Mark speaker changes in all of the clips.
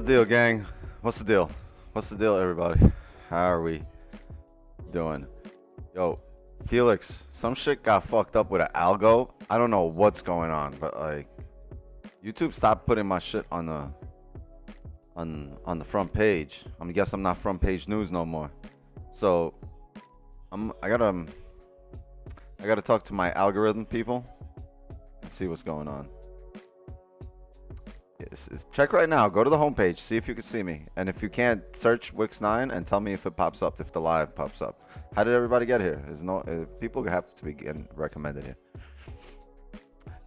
Speaker 1: deal, gang? What's the deal? What's the deal, everybody? How are we doing? Yo, Felix, some shit got fucked up with an algo. I don't know what's going on, but like, YouTube stopped putting my shit on the front page. Guess I'm not front page news no more. So, I gotta talk to my algorithm people and see what's going on. Check right now. Go to the homepage. See if you can see me. And if you can't, search Wix9 and tell me if it pops up, if the live pops up. How did everybody get here? People have to be getting recommended here.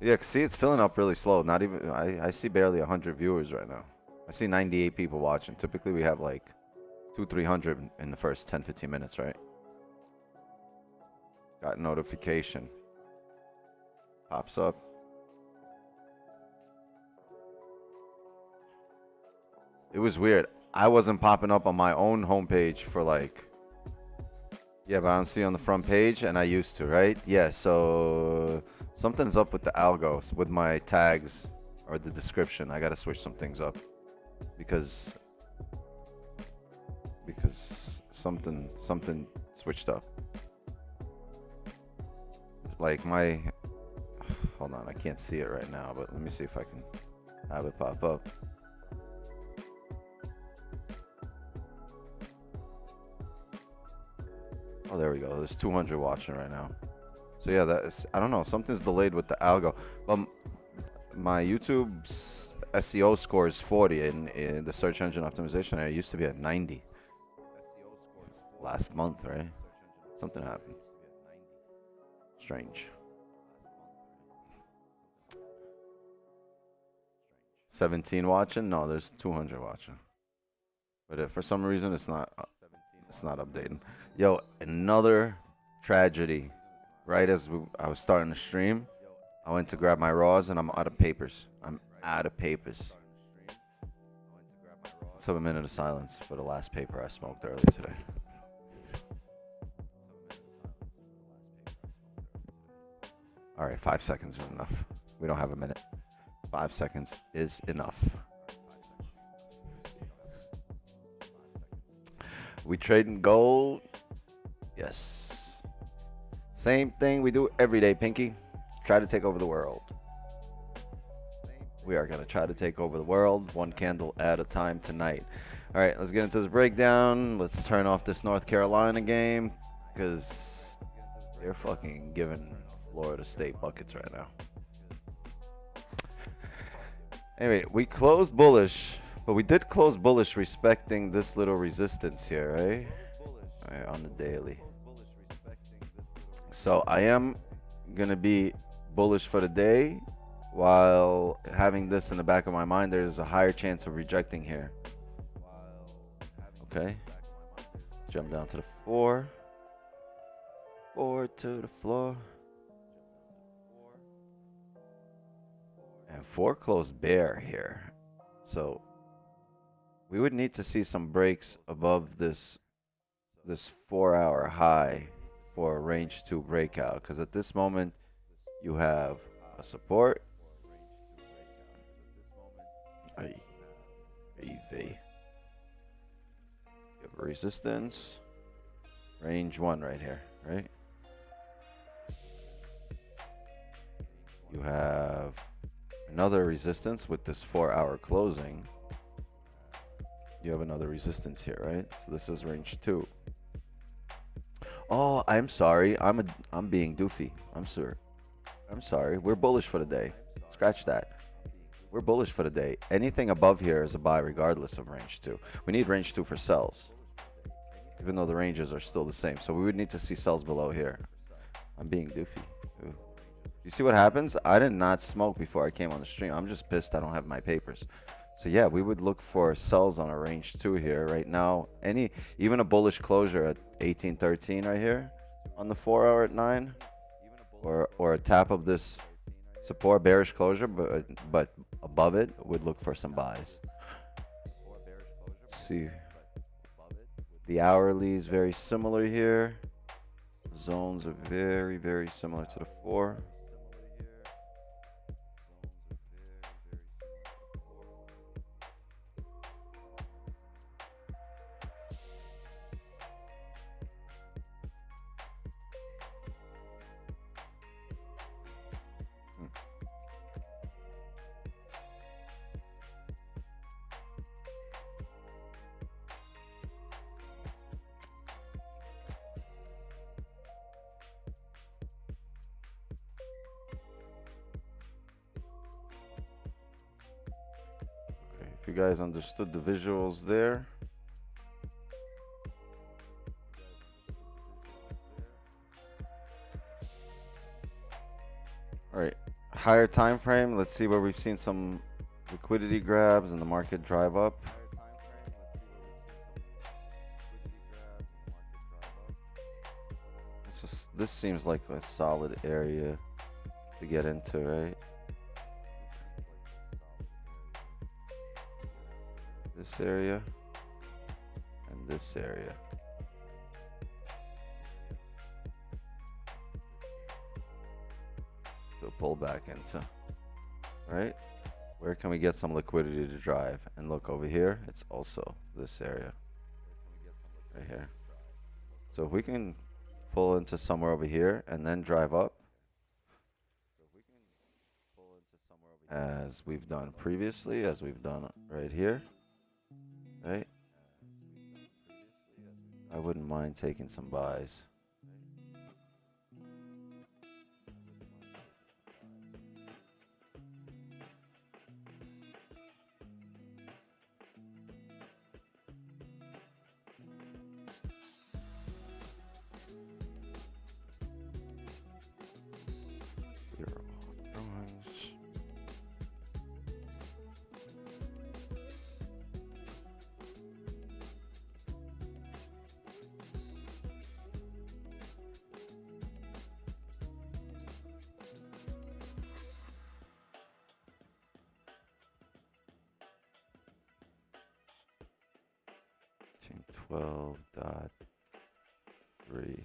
Speaker 1: Yeah, see, it's filling up really slow. Not even, I see barely 100 viewers right now. I see 98 people watching. Typically, we have like 300 in the first 10-15 minutes, right? Got notification. Pops up. It was weird. I wasn't popping up on my own homepage for like, yeah, but I don't see on the front page, and I used to, right? Yeah, so something's up with the algos, with my tags or the description. I gotta switch some things up because something switched up. Like hold on, I can't see it right now, but let me see if I can have it pop up. Oh, there we go. There's 200 watching right now. So yeah, I don't know. Something's delayed with the algo. But my YouTube's SEO score is 40 in the search engine optimization. I used to be at 90 last month, right? Something happened. Strange. 17 watching? No, there's 200 watching. But if for some reason it's not updating. Yo, another tragedy. Right as I was starting to stream, I went to grab my raws and I'm out of papers. I'm out of papers. Let's have a minute of silence for the last paper I smoked earlier today. All right, 5 seconds is enough. We don't have a minute. 5 seconds is enough. We trading gold. Yes. Same thing we do every day, Pinky. Try to take over the world. We are going to try to take over the world one candle at a time tonight. All right, let's get into this breakdown. Let's turn off this North Carolina game because they're fucking giving Florida State buckets right now. Anyway, we closed bullish, but we did close bullish respecting this little resistance here, right? All right, on the daily. So I am going to be bullish for the day while having this in the back of my mind. There's a higher chance of rejecting here. Okay. Jump down to the 4. 4 to the floor. And 4 closed bear here. So we would need to see some breaks above this 4-hour high for a range 2 breakout, because at this moment you have a support, you have a resistance, range 1 right here, right? You have another resistance with this 4-hour closing. You have another resistance here, right? So this is range 2. Oh, I'm sorry. I'm being doofy. I'm sorry. We're bullish for the day. Scratch that. We're bullish for the day. Anything above here is a buy regardless of range 2. We need range 2 for sells, even though the ranges are still the same. So we would need to see sells below here. I'm being doofy. Ooh. You see what happens? I did not smoke before I came on the stream. I'm just pissed I don't have my papers. So yeah, we would look for sells on a range 2 here right now. Even a bullish closure at 1813 right here on the 4-hour at 9, or a tap of this support, bearish closure, but above it would look for some buys. Let's see, the hourly is very similar here. Zones are very, very similar to the 4. you guys understood the visuals there. All right, higher time frame. Let's see where we've seen some liquidity grabs and the market drive up. This seems like a solid area to get into, right? This area and this area. So pull back into, right? Where can we get some liquidity to drive? And look over here, it's also this area right here. So if we can pull into somewhere over here and then drive up, as we've done previously, as we've done right here, right? I wouldn't mind taking some buys. $12.3.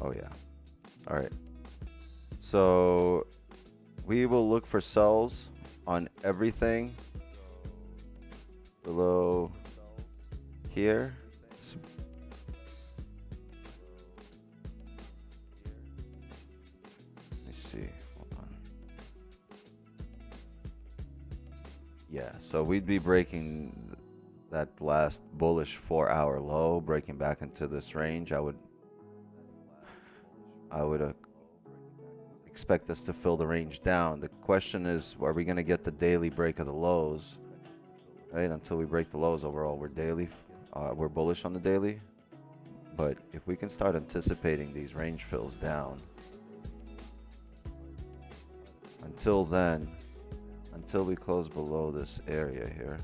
Speaker 1: Oh yeah. All right. So we will look for sells on everything below here. Let me see. Hold on. Yeah, so we'd be breaking that last bullish 4-hour low, breaking back into this range. I would expect us to fill the range down. The question is, are we going to get the daily break of the lows? Right, until we break the lows overall, we're bullish on the daily. But if we can start anticipating these range fills down, until then, until we close below this area here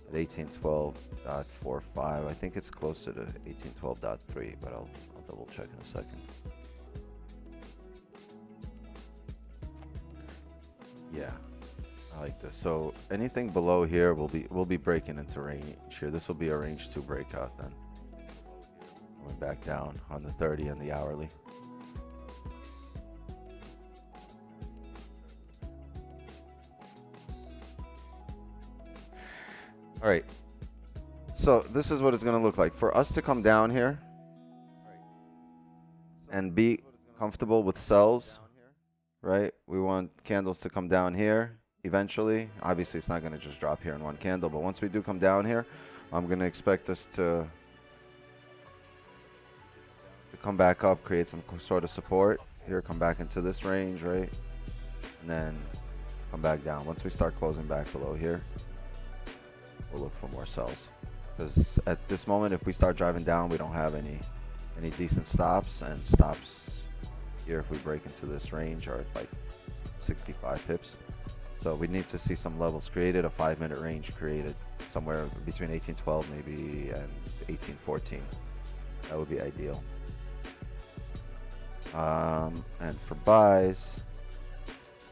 Speaker 1: at 1812.45, I think it's closer to 1812.3, but I'll double check in a second. Yeah, I like this. So anything below here we'll be breaking into range here. This will be a range 2 breakout then. Going back down on the 30 and the hourly. All right. So this is what it's going to look like. For us to come down here and be comfortable with sells, right? We want candles to come down here eventually. Obviously, it's not going to just drop here in one candle, but once we do come down here, I'm going to expect us to come back up, create some sort of support here, come back into this range, right? And then come back down. Once we start closing back below here, we'll look for more sells. Because at this moment, if we start driving down, we don't have any decent stops, and stops here if we break into this range are at like 65 pips. So we need to see some levels created, a 5-minute range created somewhere between 1812 maybe and 1814. That would be ideal. And for buys,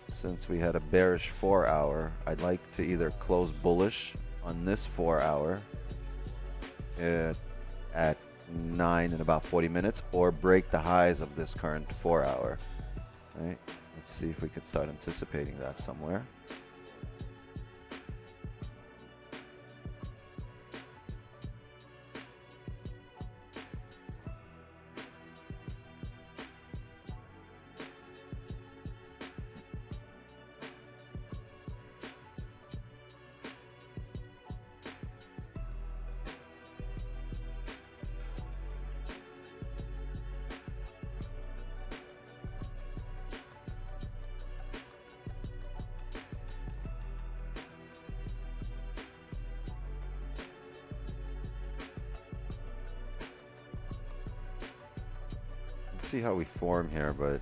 Speaker 1: since we had a bearish 4-hour, I'd like to either close bullish on this 4-hour at 9 in about 40 minutes, or break the highs of this current 4-hour. Right? Let's see if we can start anticipating that somewhere. Let's see how we form here, but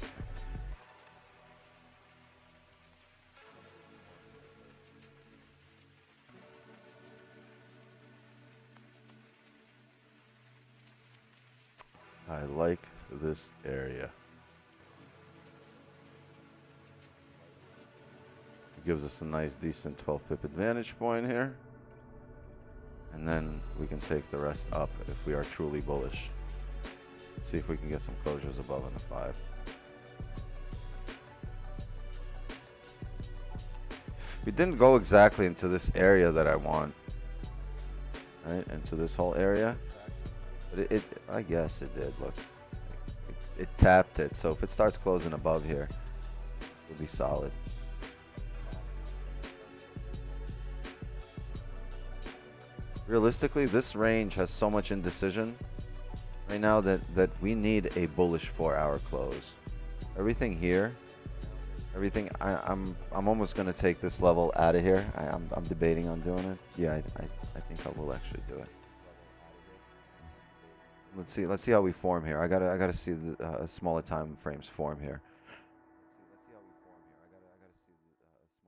Speaker 1: I like this area. It gives us a nice, decent 12 pip advantage point here. And then we can take the rest up if we are truly bullish. Let's see if we can get some closures above in the 5. We didn't go exactly into this area that I want, right? Into this whole area. But I guess it did. Look, it tapped it. So if it starts closing above here, it'll be solid. Realistically, this range has so much indecision right now that we need a bullish 4-hour close. Everything here, I'm almost gonna take this level out of here. I'm debating on doing it. Yeah, I think I will actually do it. Let's see how we form here. I gotta see the smaller time frames form here.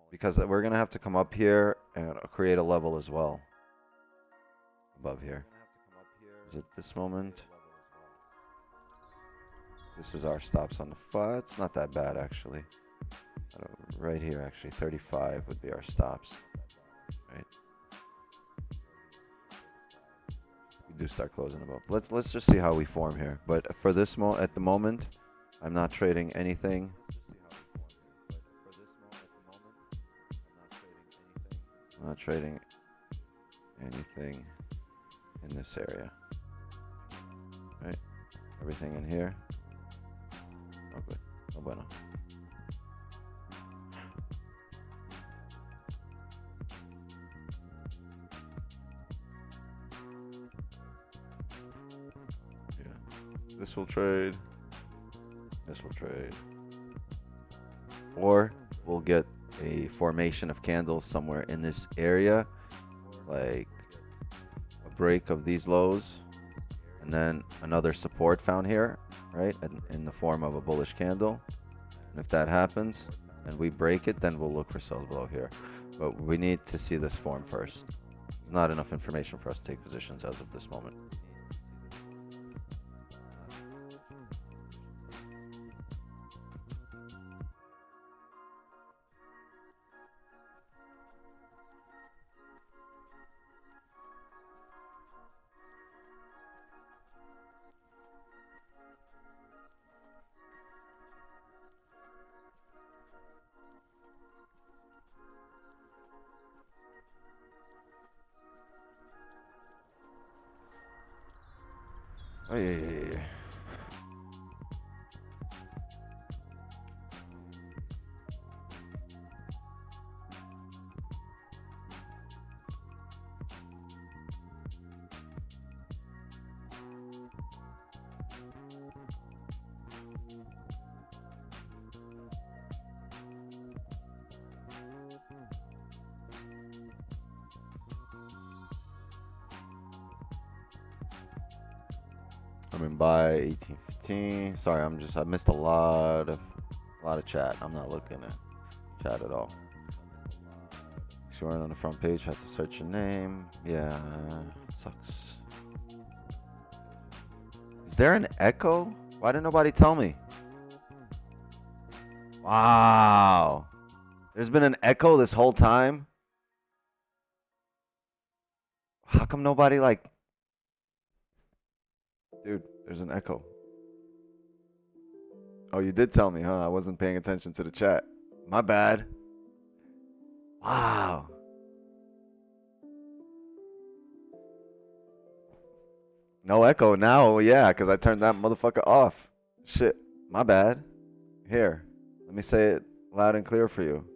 Speaker 1: Because we're gonna have to come up here and create a level as well. Above here. Is it this moment? This is our stops on the 5. It's not that bad actually. Right here actually, 35 would be our stops. Right. We do start closing above. Let's just see how we form here. But for this at the moment, I'm not trading anything. I'm not trading anything in this area. Right? Everything in here. Oh good. No bueno. This will trade. This will trade. Or we'll get a formation of candles somewhere in this area, like a break of these lows, and then another support found here, right, in the form of a bullish candle. And if that happens and we break it, then we'll look for sells below here. But we need to see this form first. There's not enough information for us to take positions as of this moment. Oh, yeah. I'm in buy 1815. Sorry, I missed a lot of chat. I'm not looking at chat at all. If you weren't on the front page, had to search your name. Yeah, sucks. Is there an echo? Why didn't nobody tell me? Wow. There's been an echo this whole time? How come nobody Dude, there's an echo. Oh, you did tell me, huh? I wasn't paying attention to the chat. My bad. Wow. No echo now. Yeah, because I turned that motherfucker off. Shit. My bad. Here. Let me say it loud and clear for you.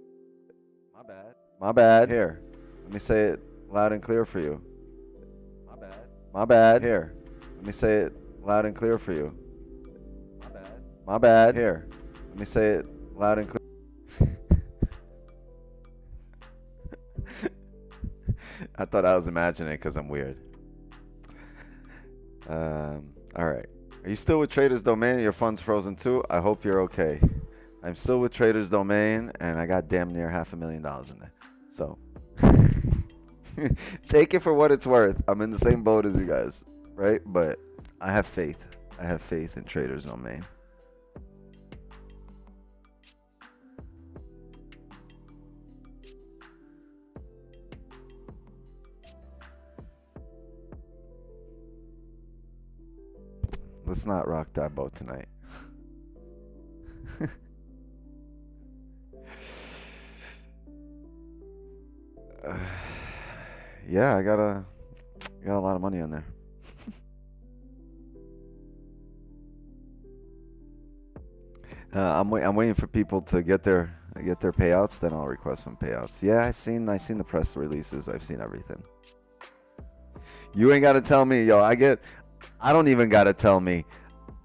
Speaker 1: My bad. My bad. Here. Let me say it loud and clear for you. My bad. My bad. Here. Let me say it loud and clear for you. My bad. My bad. Here. Let me say it loud and clear. I thought I was imagining it because I'm weird. All right. Are you still with Traders Domain and your funds frozen too? I hope you're okay. I'm still with Traders Domain and I got damn near $500,000 in there. So take it for what it's worth. I'm in the same boat as you guys, right? But I have faith. I have faith in Traders Domain. Let's not rock that boat tonight. Yeah, I got a lot of money on there. I'm waiting for people to get their payouts, then I'll request some payouts. Yeah, I seen the press releases. I've seen everything. You ain't gotta tell me, yo. I don't even gotta tell me.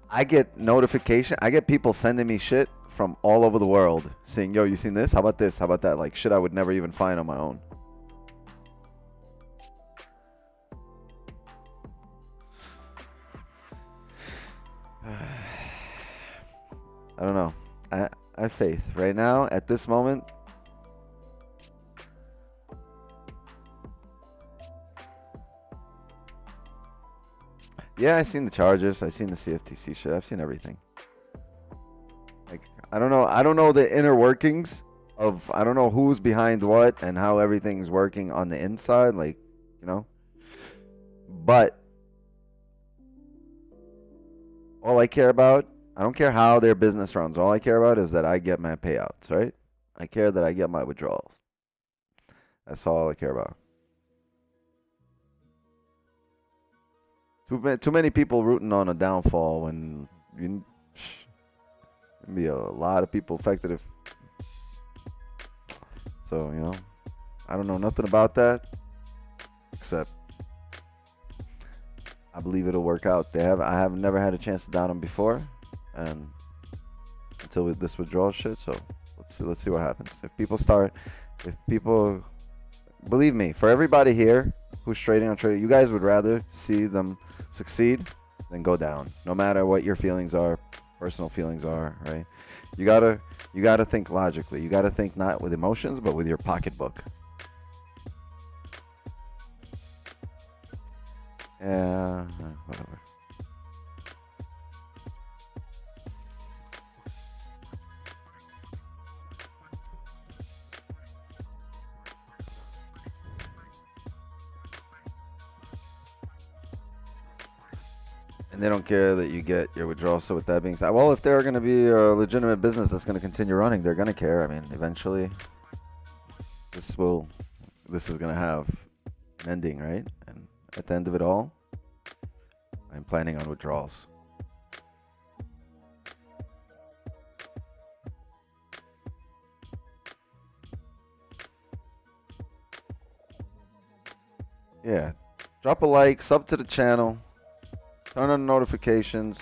Speaker 1: I get notification. I get people sending me shit from all over the world saying, yo, you seen this? How about this? How about that? Like shit I would never even find on my own. I don't know. I have faith. Right now, at this moment, yeah, I seen the charges. I seen the CFTC shit. I've seen everything. Like, I don't know. I don't know the inner workings of. I don't know who's behind what and how everything's working on the inside. Like, you know. But all I care about, I don't care how their business runs. All I care about is that I get my payouts, right? I care that I get my withdrawals. That's all I care about. Too many people rooting on a downfall when you be a lot of people affected if so, you know. I don't know nothing about that except I believe it'll work out. I have never had a chance to down them before, and until with this withdrawal shit. So let's see what happens. If people believe me, for everybody here who's trading on trading, you guys would rather see them succeed than go down, no matter what your feelings are, personal feelings are, right? You gotta think logically. You gotta think not with emotions, but with your pocketbook. Yeah, whatever. And they don't care that you get your withdrawal. So with that being said, well, if they're going to be a legitimate business that's going to continue running, they're going to care. I mean, eventually, this is going to have an ending, right? And at the end of it all, I'm planning on withdrawals. Yeah, drop a like, sub to the channel, turn on notifications.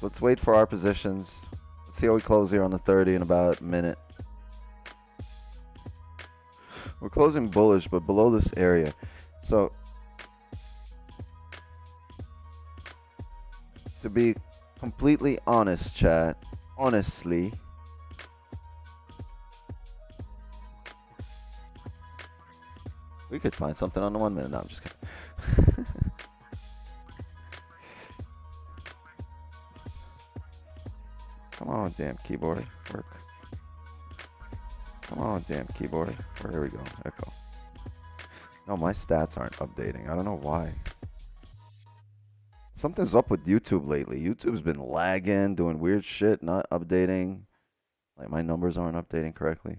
Speaker 1: Let's wait for our positions. Let's see how we close here on the 30 in about a minute. We're closing bullish, but below this area. So, to be completely honest, chat, honestly, we could find something on the 1 minute. No, I'm just kidding. Come on, damn keyboard, work. Come on, damn keyboard. There we go. Echo. No, my stats aren't updating. I don't know why. Something's up with YouTube lately. YouTube's been lagging, doing weird shit, not updating. Like my numbers aren't updating correctly.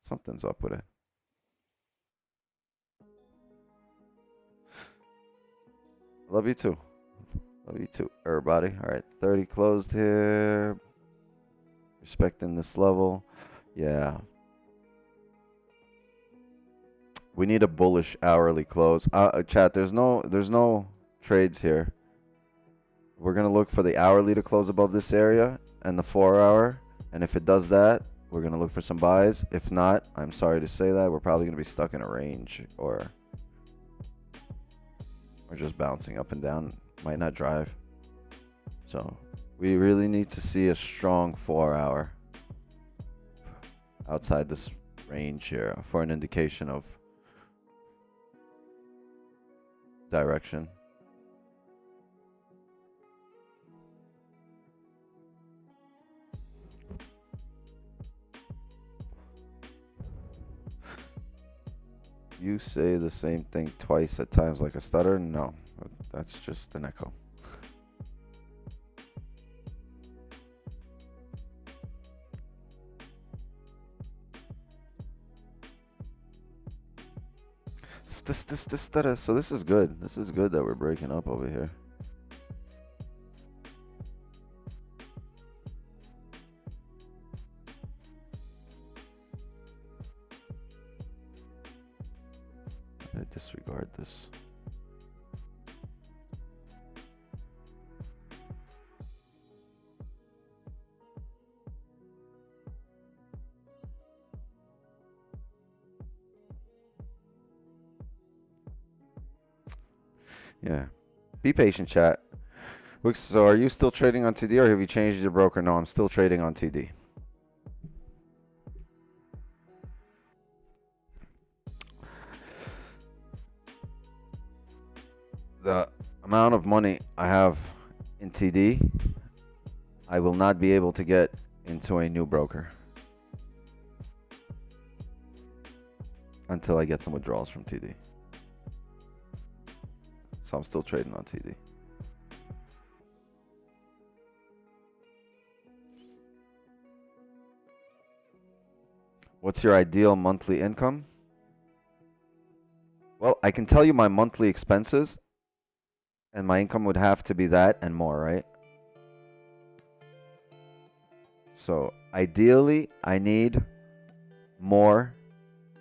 Speaker 1: Something's up with it. Love you too. Love you too, everybody. All right, 30 closed here. Respecting this level. Yeah. We need a bullish hourly close. Chat, there's no trades here. We're going to look for the hourly to close above this area and the 4-hour. And if it does that, we're going to look for some buys. If not, I'm sorry to say that, we're probably going to be stuck in a range or or just bouncing up and down. Might not drive. So we really need to see a strong 4-hour outside this range here for an indication of direction. You say the same thing twice at times like a stutter? No, that's just an echo. This stutter. So this is good. This is good that we're breaking up over here. I disregard this. Yeah. Be patient, chat. So are you still trading on TD or have you changed your broker? No, I'm still trading on TD. The amount of money I have in TD, I will not be able to get into a new broker until I get some withdrawals from TD. So I'm still trading on TD. What's your ideal monthly income? Well, I can tell you my monthly expenses, and my income would have to be that and more, right? So ideally, I need more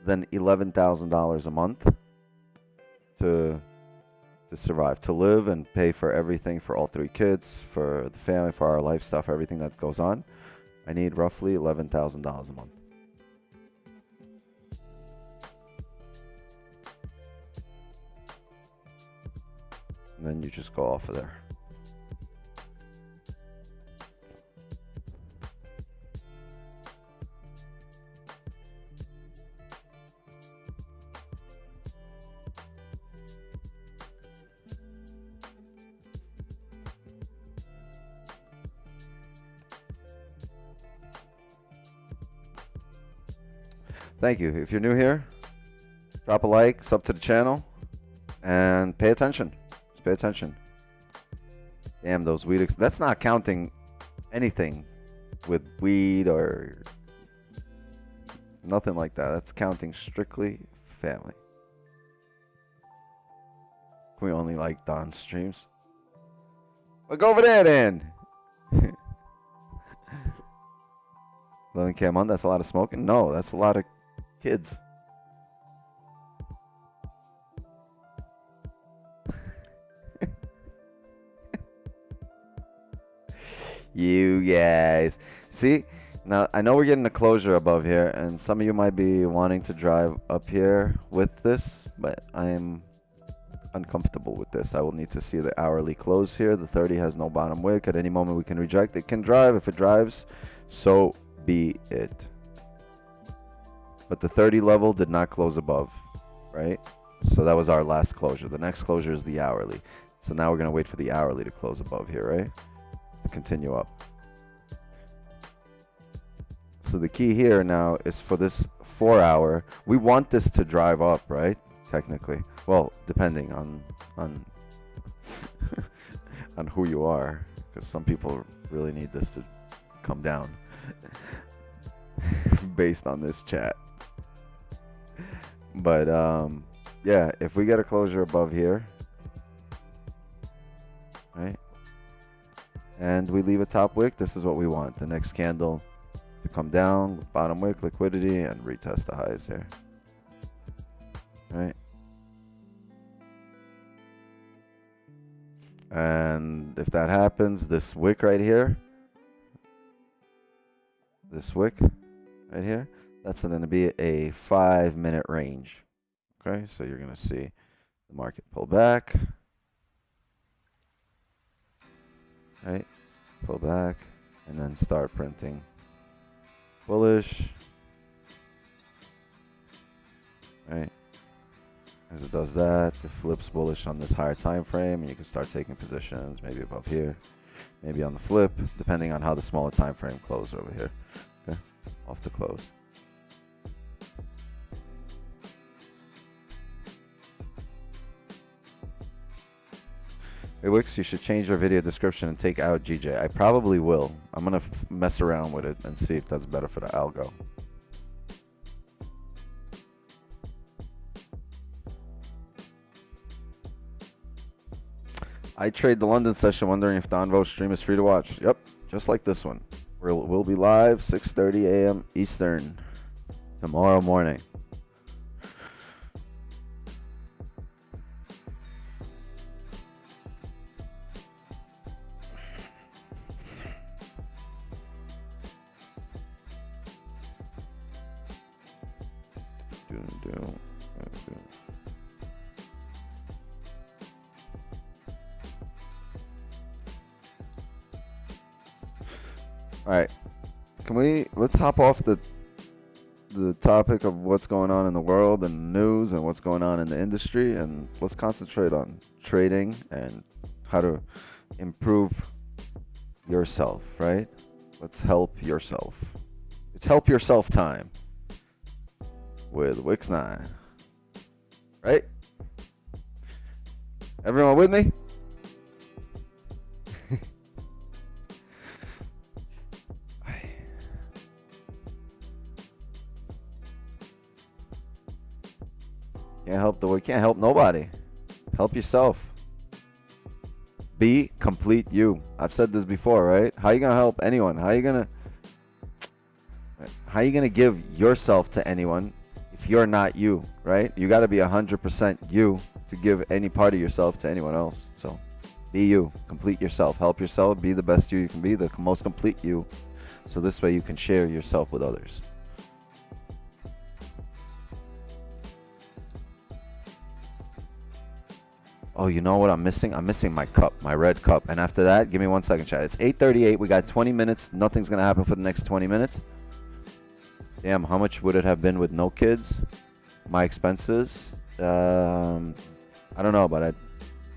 Speaker 1: than $11,000 a month to survive, to live and pay for everything for all 3 kids, for the family, for our life stuff, everything that goes on. I need roughly $11,000 a month. And then you just go off of there. Thank you. If you're new here, drop a like, sub to the channel, and pay attention. Just pay attention. Damn, those weed. That's not counting anything with weed or nothing like that. That's counting strictly family. We only like Don's streams. Well, go over there then. 11K a month, that's a lot of smoking? No, that's a lot of kids. You guys. See, now I know we're getting a closure above here, and some of you might be wanting to drive up here with this, but I'm uncomfortable with this. I will need to see the hourly close here. The 30 has no bottom wick. At any moment we can reject. It can drive. If it drives, so be it. But the 30 level did not close above, right? So that was our last closure. The next closure is the hourly. So now we're going to wait for the hourly to close above here, right? To continue up. So the key here now is for this 4-hour. We want this to drive up, right? Technically. Well, depending on on who you are, because some people really need this to come down based on this chat. But yeah, if we get a closure above here, right, and we leave a top wick, this is what we want. The next candle to come down, bottom wick, liquidity, and retest the highs here. Right? And if that happens, this wick right here, this wick right here, that's going to be a 5-minute range. Okay, so you're going to see the market pull back, right? Pull back, and then start printing bullish, right? As it does that, it flips bullish on this higher time frame, and you can start taking positions, maybe above here, maybe on the flip, depending on how the smaller time frame closed over here. Okay, off the close. Hey Wix, you should change your video description and take out GJ. I probably will. I'm gonna mess around with it and see if that's better for the algo. I trade the London session, wondering if the Onvo stream is free to watch. Yep, just like this one. We'll be live 6:30 a.m. Eastern tomorrow morning. All right, let's hop off the topic of what's going on in the world and news and what's going on in the industry, and let's concentrate on trading and how to improve yourself, right? Let's help yourself. It's help yourself time with Wix 9, right? Everyone with me? Can't help nobody. Help yourself. Be complete you. I've said this before, right? How are you gonna help anyone? How are you gonna give yourself to anyone if you're not you, right? You gotta be 100% you to give any part of yourself to anyone else. So be you. Complete yourself. Help yourself. Be the best you can be, the most complete you. So this way you can share yourself with others. Oh, you know what I'm missing? I'm missing my cup, my red cup. And after that, give me 1 second, chat. It's 8:38. We got 20 minutes. Nothing's going to happen for the next 20 minutes. Damn, how much would it have been with no kids? My expenses? I don't know, but I'd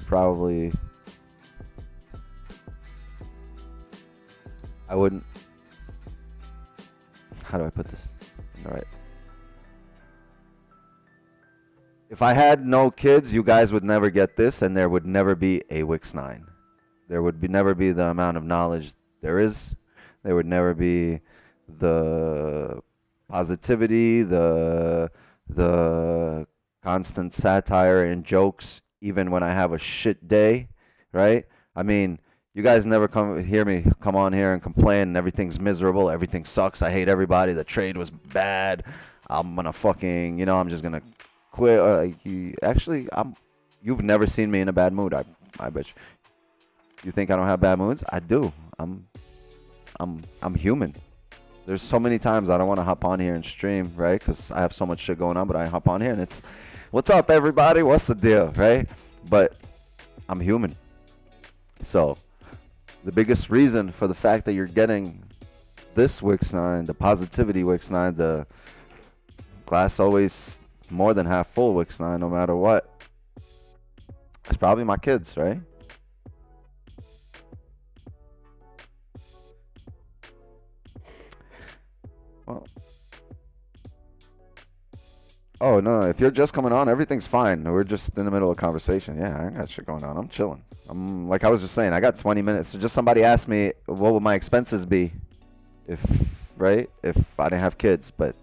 Speaker 1: probably... I wouldn't... How do I put this? All right. If I had no kids, you guys would never get this, and there would never be a Wix 9. There would never be the amount of knowledge there is. There would never be the positivity, the constant satire and jokes, even when I have a shit day, right? I mean, you guys never hear me come on here and complain and everything's miserable, everything sucks, I hate everybody, the trade was bad, I'm gonna fucking, I'm just gonna quit. You've never seen me in a bad mood. I bet you. You think I don't have bad moods? I do. I'm human. There's so many times I don't want to hop on here and stream, right? Because I have so much shit going on, but I hop on here and it's, what's up, everybody? What's the deal, right? But I'm human. So the biggest reason for the fact that you're getting this Wix 9, the positivity Wix 9, the glass always more than half full Wix 9, no matter what, it's probably my kids, right? Well, oh no, if you're just coming on, everything's fine. We're just in the middle of conversation. Yeah, I ain't got shit going on. I'm chilling. I'm like I was just saying, I got 20 minutes. So just somebody asked me what would my expenses be if I didn't have kids, but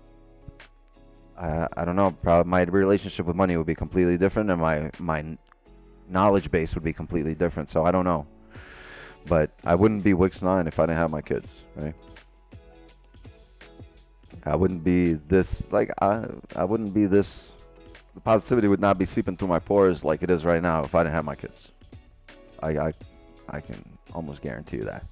Speaker 1: I don't know. Probably my relationship with money would be completely different, and my knowledge base would be completely different. So I don't know. But I wouldn't be Wix 9 if I didn't have my kids, right? I wouldn't be this, like, I wouldn't be this, the positivity would not be seeping through my pores like it is right now if I didn't have my kids. I can almost guarantee you that.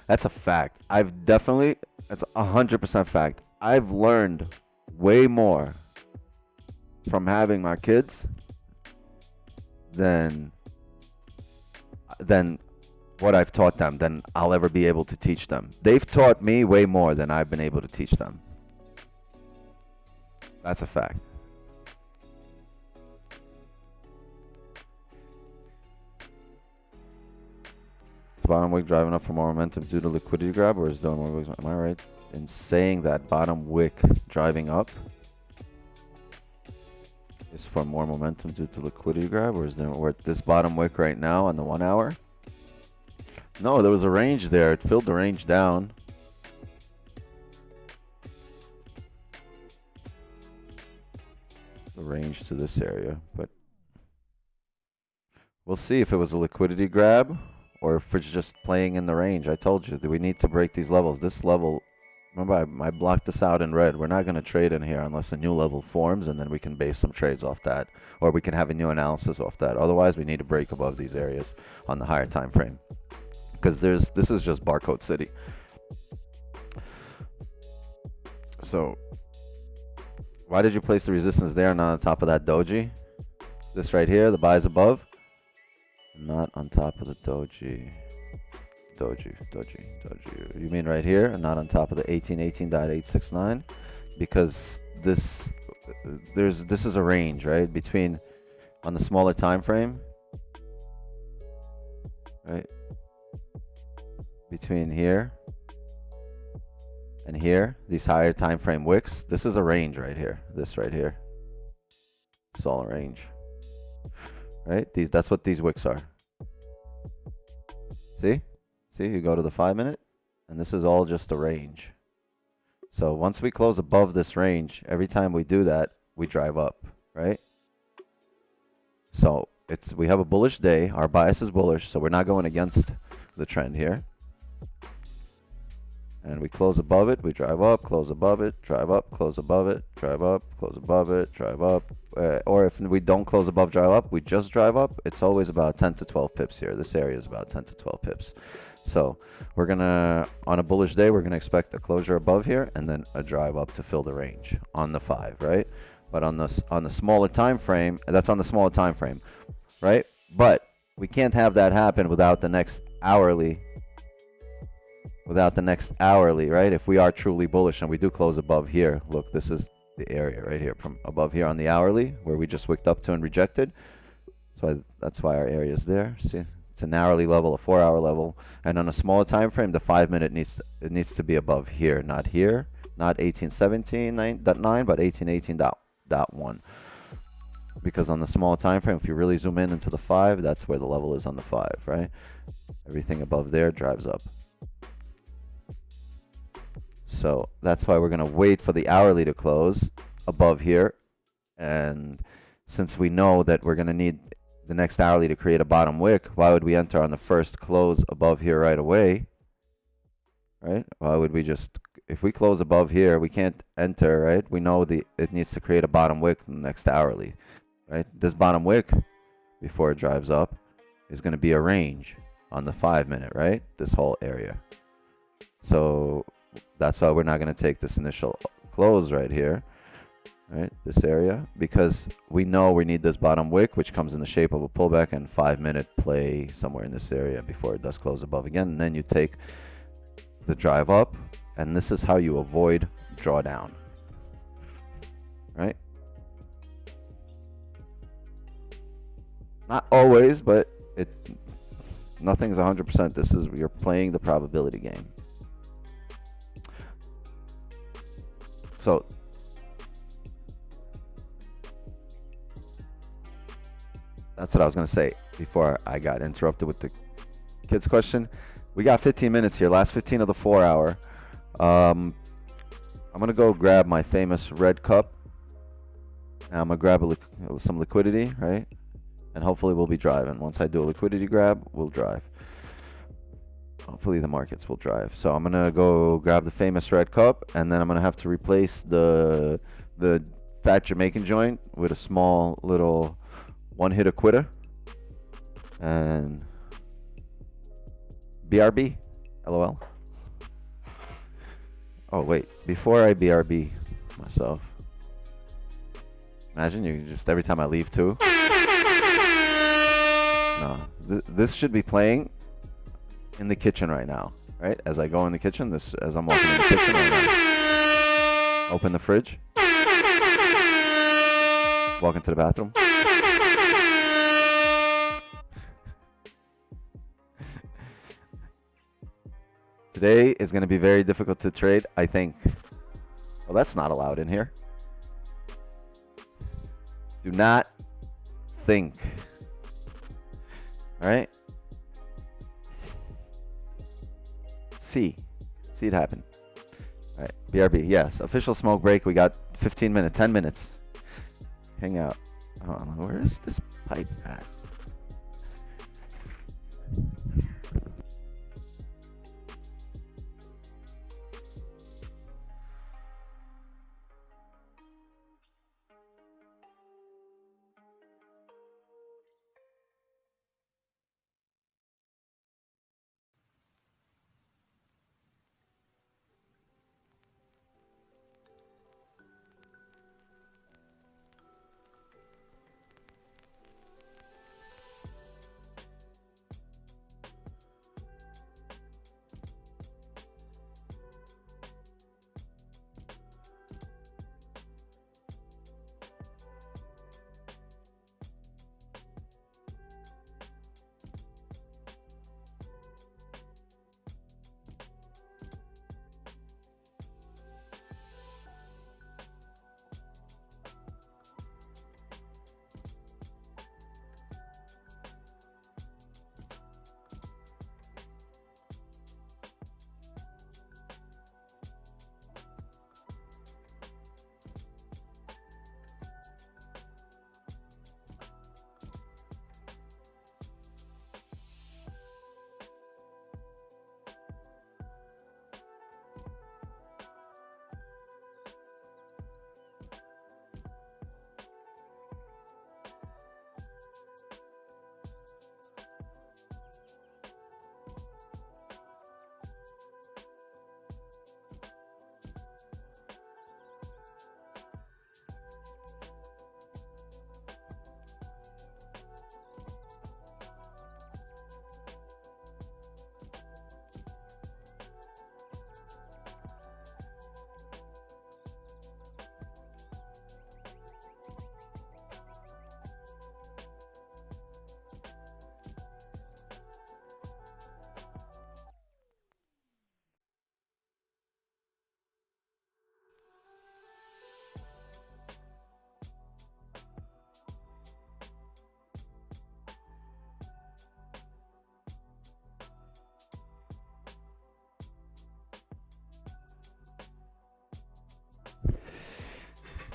Speaker 1: That's a fact. I've definitely, that's 100% fact. I've learned way more from having my kids than than what I've taught them than I'll ever be able to teach them. They've taught me way more than I've been able to teach them. That's a fact. Is bottom wick driving up for more momentum due to liquidity grab, or is doing more wicks? Am I right in saying that bottom wick driving up is for more momentum due to liquidity grab, or is there we're at this bottom wick right now on the 1 hour? No, there was a range there. It filled the range down. The range to this area, but we'll see if it was a liquidity grab or if it's just playing in the range. I told you that we need to break these levels. This level, remember I blocked this out in red. We're not going to trade in here unless a new level forms, and then we can base some trades off that, or we can have a new analysis off that. Otherwise, we need to break above these areas on the higher time frame, because this is just barcode city. So why did you place the resistance there, not on top of that doji? This right here, the buys above, not on top of the doji. Doji. You mean right here, and not on top of the 1818.869? Because this is a range, right? Between on the smaller time frame, right? Between here and here, these higher time frame wicks, this is a range right here. This right here. It's all a range. Right? That's what these wicks are. See? See, you go to the 5 minute, and this is all just a range. So once we close above this range, every time we do that, we drive up, right? So we have a bullish day. Our bias is bullish, so we're not going against the trend here. And we close above it, we drive up, close above it, drive up, close above it, drive up, close above it, drive up. Or if we don't close above, drive up, we just drive up. It's always about 10 to 12 pips here. This area is about 10 to 12 pips. So we're gonna, on a bullish day, we're gonna expect a closure above here and then a drive up to fill the range on the 5, right? But on the smaller time frame, that's on the smaller time frame, right? But we can't have that happen without the next hourly. Right? If we are truly bullish and we do close above here, look, this is the area right here from above here on the hourly where we just wicked up to and rejected. So that's why our area is there. See, it's an hourly level, a 4-hour level, and on a smaller time frame, the 5 minute needs to be above here, not here, not 1817.9, but 1818.1. Because on the smaller time frame, if you really zoom in into the 5, that's where the level is on the 5, right? Everything above there drives up. So that's why we're going to wait for the hourly to close above here. And since we know that we're going to need the next hourly to create a bottom wick, why would we enter on the first close above here right away? Right? Why would we just, if we close above here, we can't enter, right? We know it needs to create a bottom wick in the next hourly, right? This bottom wick, before it drives up, is going to be a range on the 5 minute, right? This whole area. So that's why we're not going to take this initial close right here, right? This area, because we know we need this bottom wick, which comes in the shape of a pullback and 5 minute play somewhere in this area before it does close above again. And then you take the drive up, and this is how you avoid drawdown, right? Not always, but nothing's 100%. This is, you're playing the probability game. So that's what I was going to say before I got interrupted with the kids question. We got 15 minutes here, last 15 of the 4-hour. I'm going to go grab my famous red cup. And I'm going to grab some liquidity, right? And hopefully we'll be driving. Once I do a liquidity grab, we'll drive. Hopefully the markets will drive. So I'm gonna go grab the famous red cup, and then I'm gonna have to replace the fat Jamaican joint with a small little one-hitter quitter. And BRB, LOL. Oh, wait. Before I BRB myself. Imagine you just every time I leave too. No. This should be playing in the kitchen right now. Right? As I go in the kitchen, as I'm walking in the kitchen right now. Open the fridge. Walk into the bathroom. Today is going to be very difficult to trade, I think. Well, that's not allowed in here. Do not think. All right? See it happen. All right, BRB, yes. Official smoke break. We got 15 minutes, 10 minutes. Hang out. Hold on, where's this pipe at?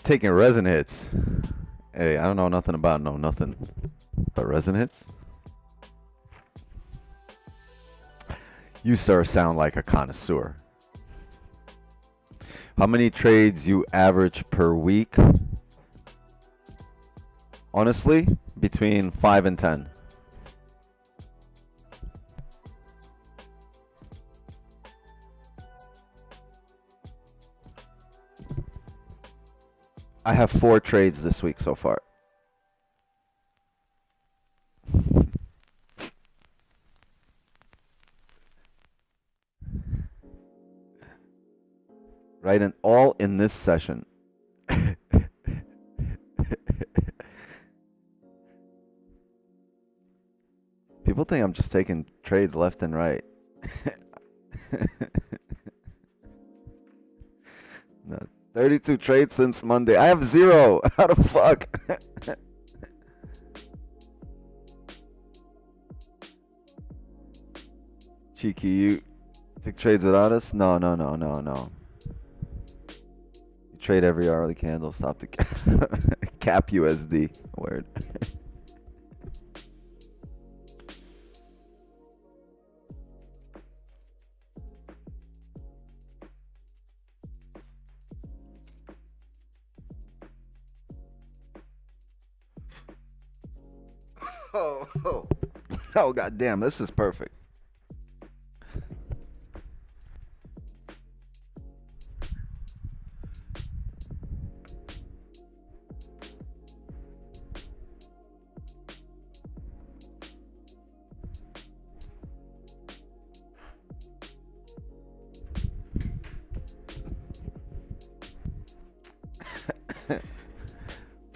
Speaker 1: Taking resin hits. Hey, I don't know nothing about nothing but resin hits. You, sir, sound like a connoisseur. How many trades you average per week? Honestly, between 5 and 10. I have 4 trades this week so far. Right, and all in this session. People think I'm just taking trades left and right. No, 32 trades since Monday. I have 0. How the fuck? Cheeky, you take trades without us? No. You trade every hourly candle. Stop the cap USD. Word. Oh, god damn, this is perfect.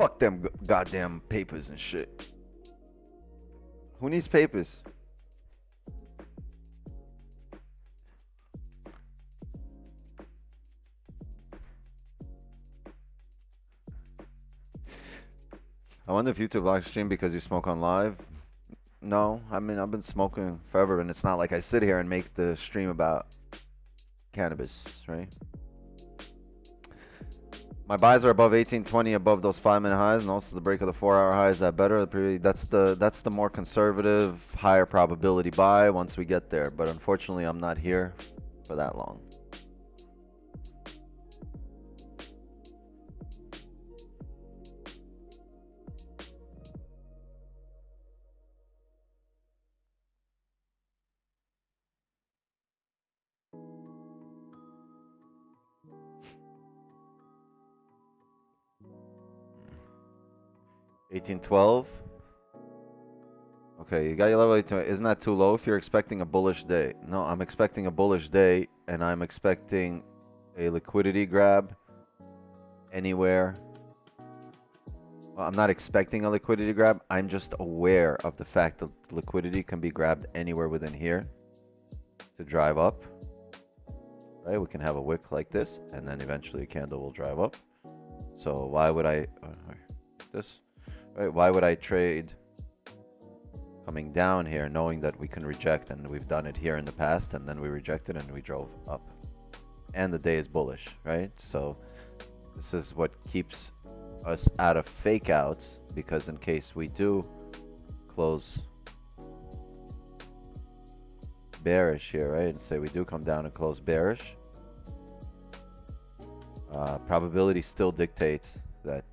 Speaker 1: Fuck them goddamn papers and shit. Who needs papers? I wonder if YouTube live stream because you smoke on live. No, I mean, I've been smoking forever, and it's not like I sit here and make the stream about cannabis, right? My buys are above 1820, above those 5-minute highs, and also the break of the 4-hour high. Is that better? That's the more conservative, higher probability buy once we get there. But unfortunately, I'm not here for that long. $18.12. Okay, you got your level 18. Isn't that too low if you're expecting a bullish day? No, I'm expecting a bullish day, and I'm expecting a liquidity grab anywhere. Well, I'm not expecting a liquidity grab. I'm just aware of the fact that liquidity can be grabbed anywhere within here to drive up. Right? We can have a wick like this, and then eventually a candle will drive up. So why would I this? Right? Why would I trade coming down here, knowing that we can reject, and we've done it here in the past, and then we rejected and we drove up, and the day is bullish, right? So this is what keeps us out of fake outs, because in case we do close bearish here, right, and say we do come down and close bearish, probability still dictates that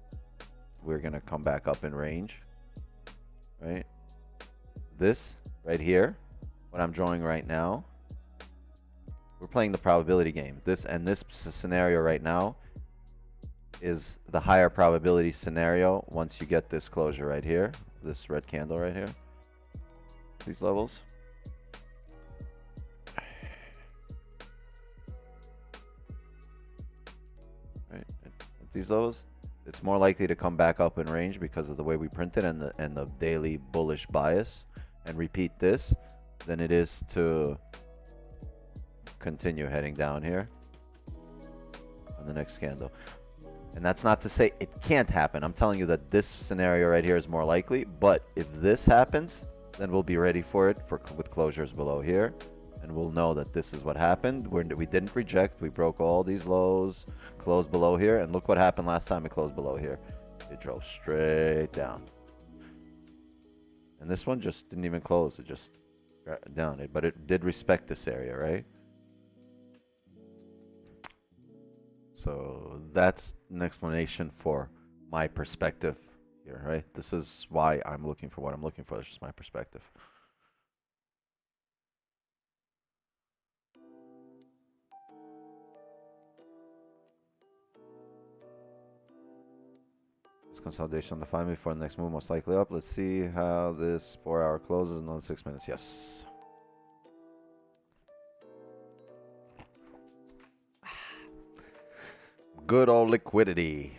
Speaker 1: we're gonna come back up in range, right? This right here, what I'm drawing right now, we're playing the probability game. This scenario right now is the higher probability scenario once you get this closure right here, this red candle right here, these levels. Right, at these levels, it's more likely to come back up in range because of the way we printed and the daily bullish bias and repeat this than it is to continue heading down here on the next candle. And that's not to say it can't happen. I'm telling you that this scenario right here is more likely, but if this happens, then we'll be ready for it with closures below here, and we'll know that this is what happened. We didn't reject. We broke all these lows, closed below here, and look what happened last time it closed below here. It drove straight down. And this one just didn't even close. It just down it, but it did respect this area, right? So that's an explanation for my perspective here, right? This is why I'm looking for what I'm looking for. It's just my perspective. This consolidation on the 5 minute before the next move, most likely up. Let's see how this 4-hour closes in another 6 minutes. Yes. Good old liquidity.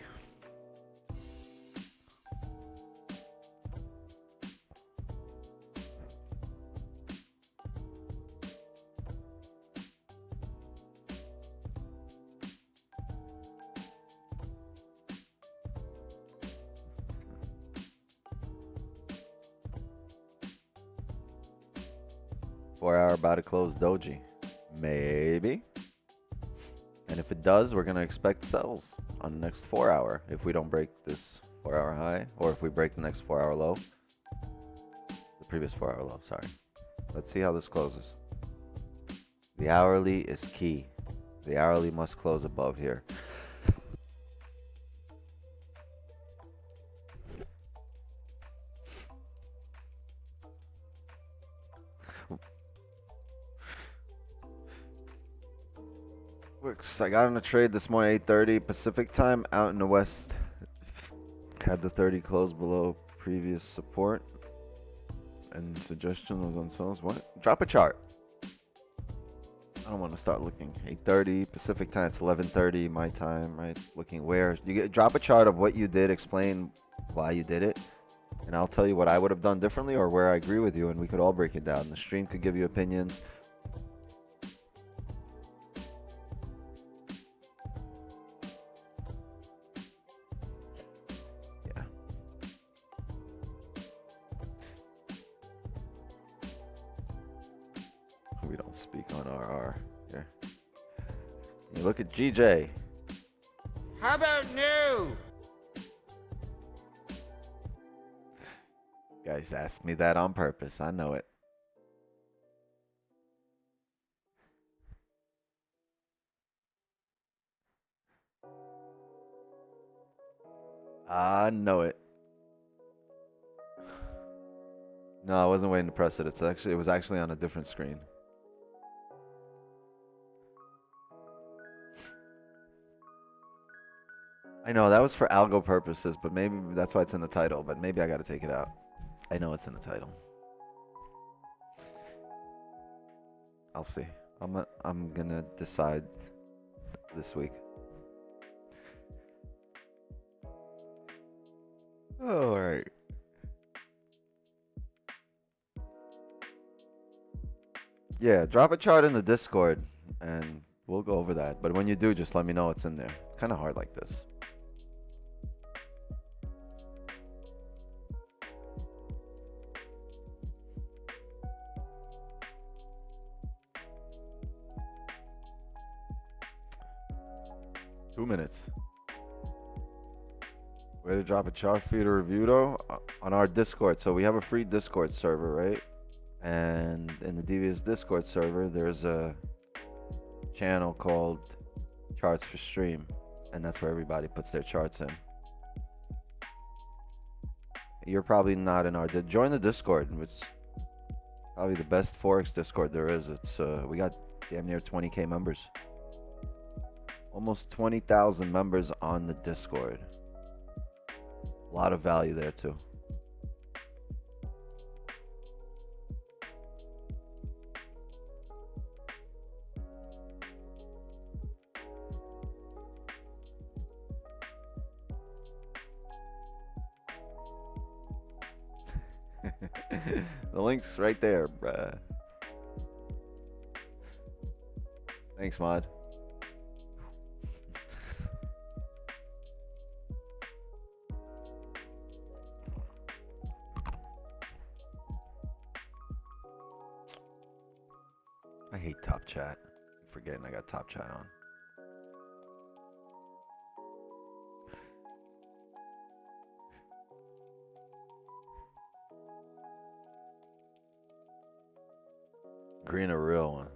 Speaker 1: Four-hour about to close doji. Maybe. And if it does, we're going to expect sells on the next 4-hour if we don't break this 4-hour high, or if we break the next 4-hour low. The previous 4-hour low, sorry. Let's see how this closes. The hourly is key. The hourly must close above here. Works. I got on a trade this morning, 8:30 Pacific time, out in the west. Had the 30 close below previous support. And suggestion was on sells. What? Drop a chart. I don't want to start looking. 8:30 Pacific time. It's 11:30 my time, right? Looking where you drop a chart of what you did, explain why you did it, and I'll tell you what I would have done differently or where I agree with you, and we could all break it down. The stream could give you opinions. Yeah. We don't speak on RR here. You look at GJ.
Speaker 2: How about new?
Speaker 1: Guys asked me that on purpose. I know it. I know it. No, I wasn't waiting to press it. It was actually on a different screen. I know that was for algo purposes, but maybe that's why it's in the title, but maybe I got to take it out. I know it's in the title. I'll see. I'm gonna decide this week. Oh, all right. Yeah, drop a chart in the Discord and we'll go over that. But when you do, just let me know it's in there. It's kind of hard like this. Two minutes. Way to drop a chart for you to review though on our Discord. So we have a free Discord server, right? And in the Devious Discord server, there's a channel called Charts for Stream, and that's where everybody puts their charts in. You're probably not in our join the Discord, which is probably the best Forex Discord there is. It's we got damn near 20K members. Almost 20,000 members on the Discord. A lot of value there too. The link's right there, bruh. Thanks, Mod. I hate Top Chat. Forgetting I got Top Chat on. Green, a real one.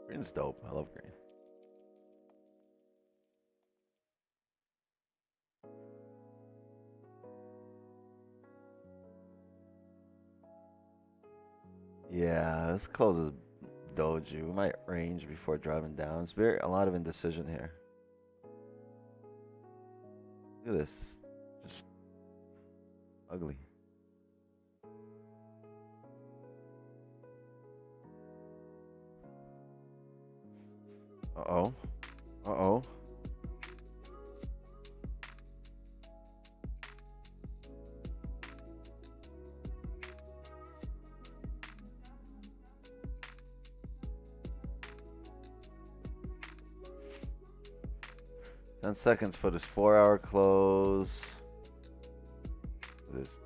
Speaker 1: Green's dope. I love green. Yeah, this closes doji. We might range before driving down. It's a lot of indecision here. Look at this. Just ugly. Uh-oh. Uh-oh. Ten seconds for this 4-hour close. This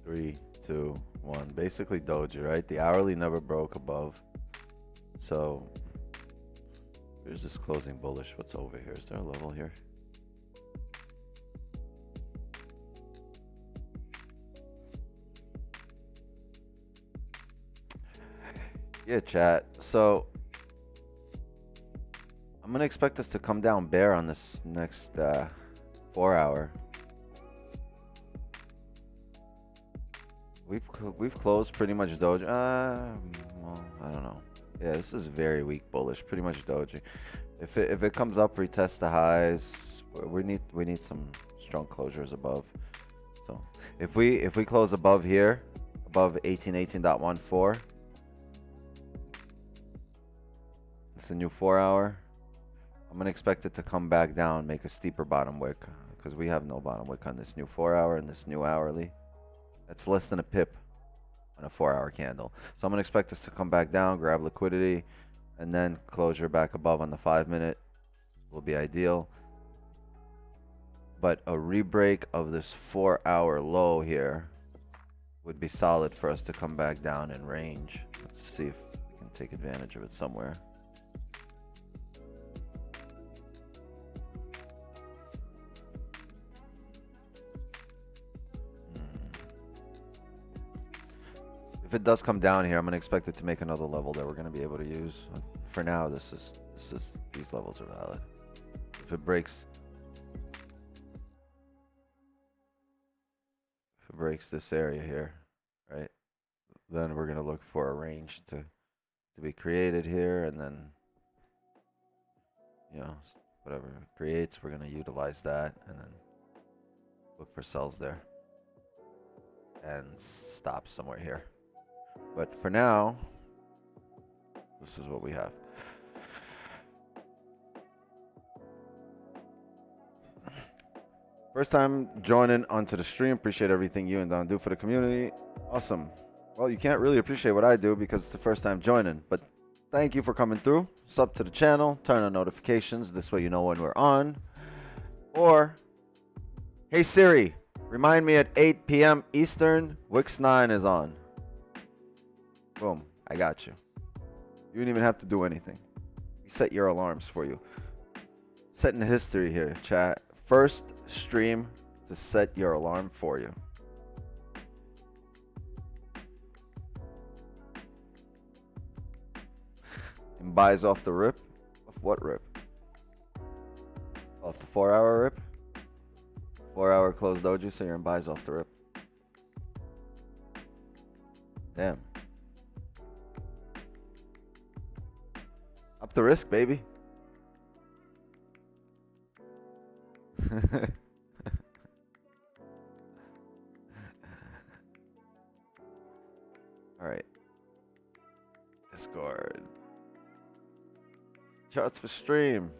Speaker 1: 3, 2, 1. Basically doji, right? The hourly never broke above. So here's this closing bullish. What's over here? Is there a level here? Yeah, chat. So I'm gonna expect us to come down bear on this next 4-hour. We've closed pretty much doji. Well, I don't know. Yeah, this is very weak bullish. Pretty much doji. If it comes up, retest the highs. We need some strong closures above. So if we close above here, above 1818.14. It's a new 4-hour. I'm gonna expect it to come back down, make a steeper bottom wick, because we have no bottom wick on this new 4-hour and this new hourly. That's less than a pip on a 4-hour candle. So I'm gonna expect this to come back down, grab liquidity, and then closure back above on the 5-minute will be ideal. But a rebreak of this 4-hour low here would be solid for us to come back down in range. Let's see if we can take advantage of it somewhere. If it does come down here, I'm going to expect it to make another level that we're going to be able to use. For now, these levels are valid. If it breaks this area here, right, then we're going to look for a range to be created here, and then, you know, whatever it creates, we're going to utilize that and then look for sells there and stop somewhere here. But for now, this is what we have. First time joining onto the stream. Appreciate everything you and Don do for the community. Awesome. Well, you can't really appreciate what I do because it's the first time joining, but thank you for coming through. Sub to the channel, turn on notifications. This way you know when we're on. Or, hey Siri, remind me at 8 p.m. Eastern, Wix 9 is on. Boom, I got you. You didn't even have to do anything. We set your alarms for you. Setting the history here, chat. First stream to set your alarm for you. And buys off the rip? Off what rip? Off the 4-hour rip? 4-hour closed doji, so you're in buys off the rip. Damn. Up the risk, baby. All right. Discord. Charts for stream.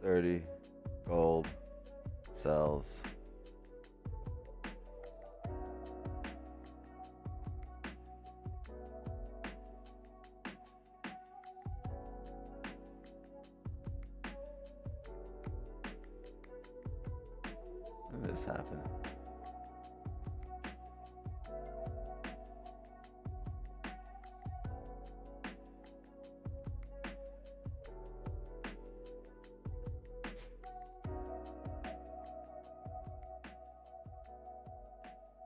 Speaker 1: $30 gold sells. When did this happen?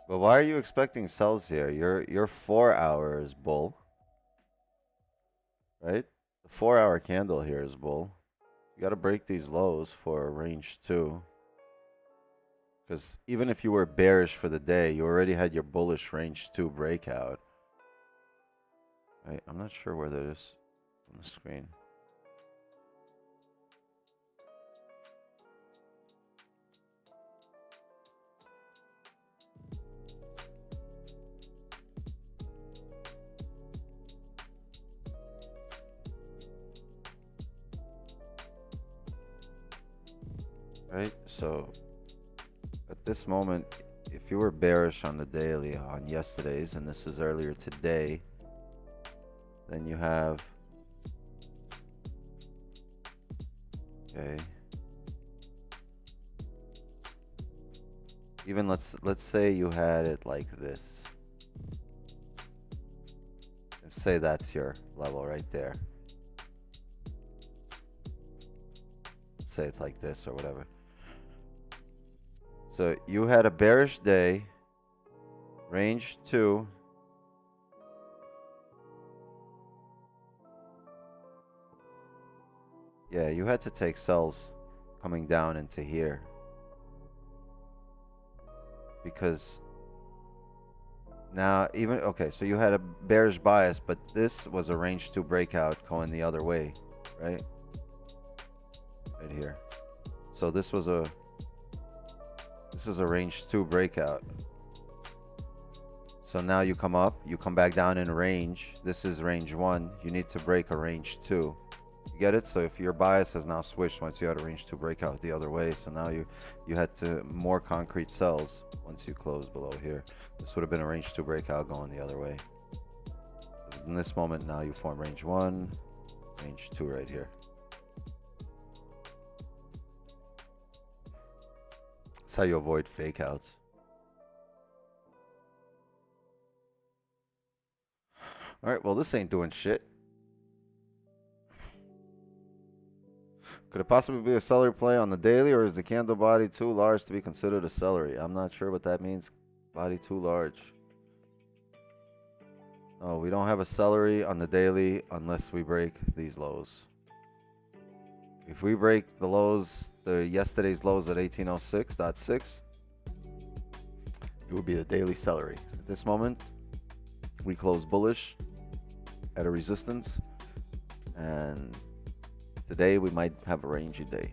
Speaker 1: But why are you expecting sells here? Your 4 hours bull, right? The 4-hour candle here is bull. You got to break these lows for a range 2. Because even if you were bearish for the day, you already had your bullish range 2 breakout. Right? I'm not sure where that is on the screen. Right? So at this moment, if you were bearish on the daily on yesterday's, and this is earlier today, then you have, okay, even let's say you had it like this. Let's say that's your level right there. Let's say it's like this or whatever. So you had a bearish day, range 2. Yeah, you had to take sells coming down into here. Because Now, even okay, so you had a bearish bias, but this was a range 2 breakout going the other way, right? Right here. So this was a range 2 breakout. So now you come up, you come back down in range. This is range 1. You need to break a range 2. You get it? So if your bias has now switched once you had a range 2 breakout the other way, so now you had to more concrete sells once you close below here. This would have been a range 2 breakout going the other way. In this moment now you form range 1, range 2 right here. That's how you avoid fake outs. All right, well, this ain't doing shit. Could it possibly be a seller play on the daily, or is the candle body too large to be considered a celery? I'm not sure what that means. Body too large. Oh, we don't have a celery on the daily unless we break these lows. If we break the lows, yesterday's lows at 1806.6, it would be the daily celery. At this moment, we close bullish at a resistance, and today we might have a rangy day.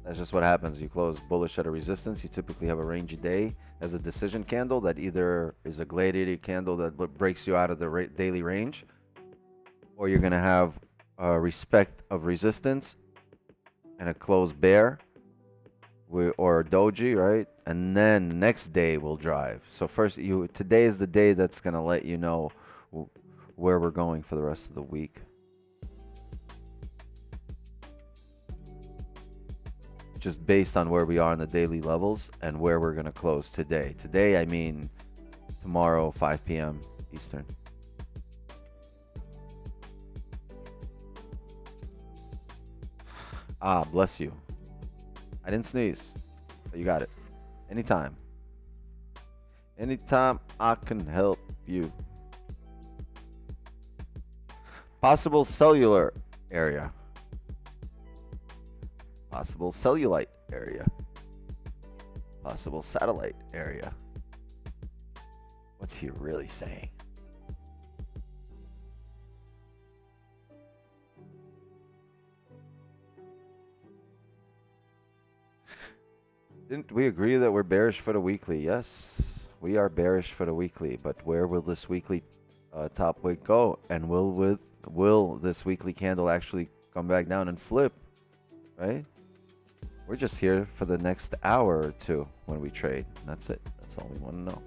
Speaker 1: That's just what happens. You close bullish at a resistance, you typically have a rangy day as a decision candle that either is a gladiator candle that breaks you out of the daily range, or you're going to have a respect of resistance and a closed bear or a doji, right? And then the next day will drive. So first, today is the day that's going to let you know where we're going for the rest of the week. Just based on where we are in the daily levels and where we're going to close today. Today, I mean tomorrow, 5 p.m. Eastern. Ah, bless you. I didn't sneeze. But you got it. Anytime. Anytime I can help you. Possible cellular area. Possible cellulite area. Possible satellite area. What's he really saying? Didn't we agree that we're bearish for the weekly? Yes, we are bearish for the weekly, but where will this weekly top wick go? And will this weekly candle actually come back down and flip? Right? We're just here for the next hour or two when we trade. That's it. That's all we want to know.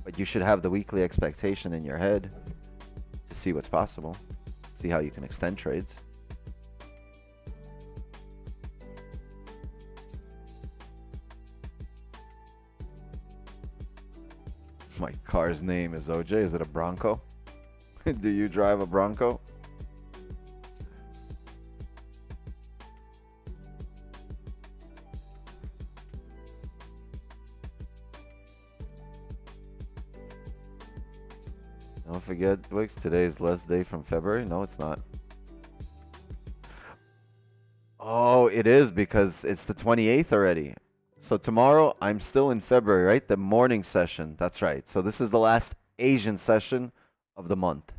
Speaker 1: But you should have the weekly expectation in your head to see what's possible. See how you can extend trades. My car's name is OJ. Is it a Bronco? Do you drive a Bronco? Don't forget, Wix, today's last day from February. No, it's not. Oh, it is because it's the 28th already. So tomorrow, I'm still in February, right? The morning session. That's right. So this is the last Asian session of the month.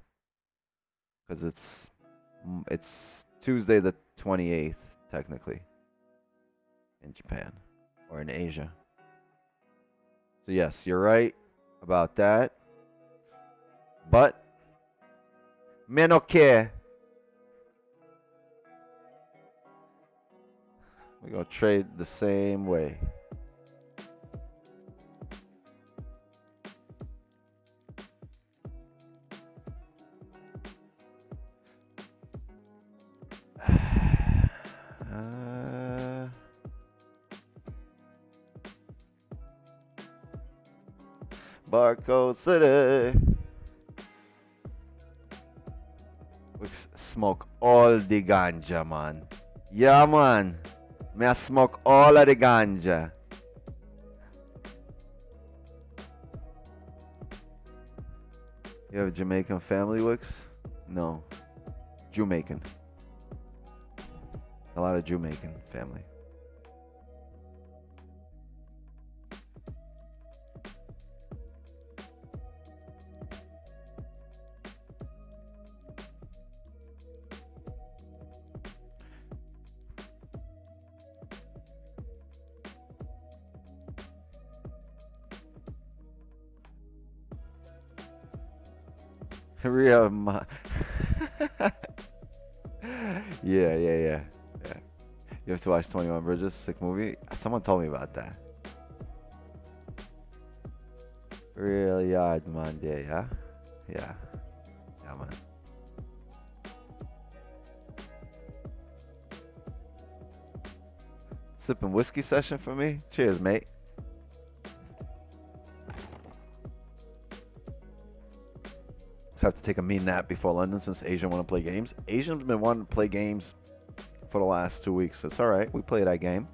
Speaker 1: Because it's Tuesday the 28th, technically, in Japan or in Asia. So yes, you're right about that. But me no care. We're gonna trade the same way. Barcode City. We smoke all the ganja, man. Yeah, man. Me I smoke all of the ganja. You have a Jamaican family, Wix? No. Jamaican. A lot of Jamaican family. Real Yeah, yeah, yeah. Yeah. You have to watch 21 Bridges, sick movie. Someone told me about that. Real Yard Monday, yeah? Yeah. Yeah, man. Sipping whiskey session for me? Cheers, mate. Just have to take a mean nap before London since Asian want to play games. Asian's been wanting to play games for the last 2 weeks. It's all right. We play that game.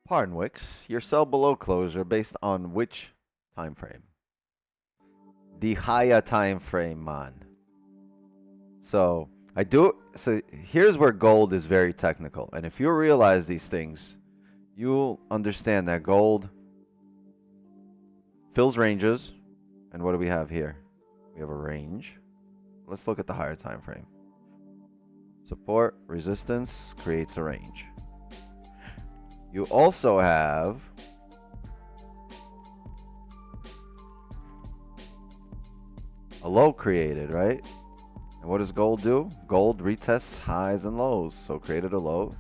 Speaker 1: Pardon, Wix. Your sell below closure based on which time frame? The higher time frame, man. So I do. So here's where gold is very technical, and if you realize these things, you'll understand that gold fills ranges. And what do we have here? We have a range. Let's look at the higher time frame. Support, resistance creates a range. You also have a low created, right? And what does gold do? Gold retests highs and lows. So created a low.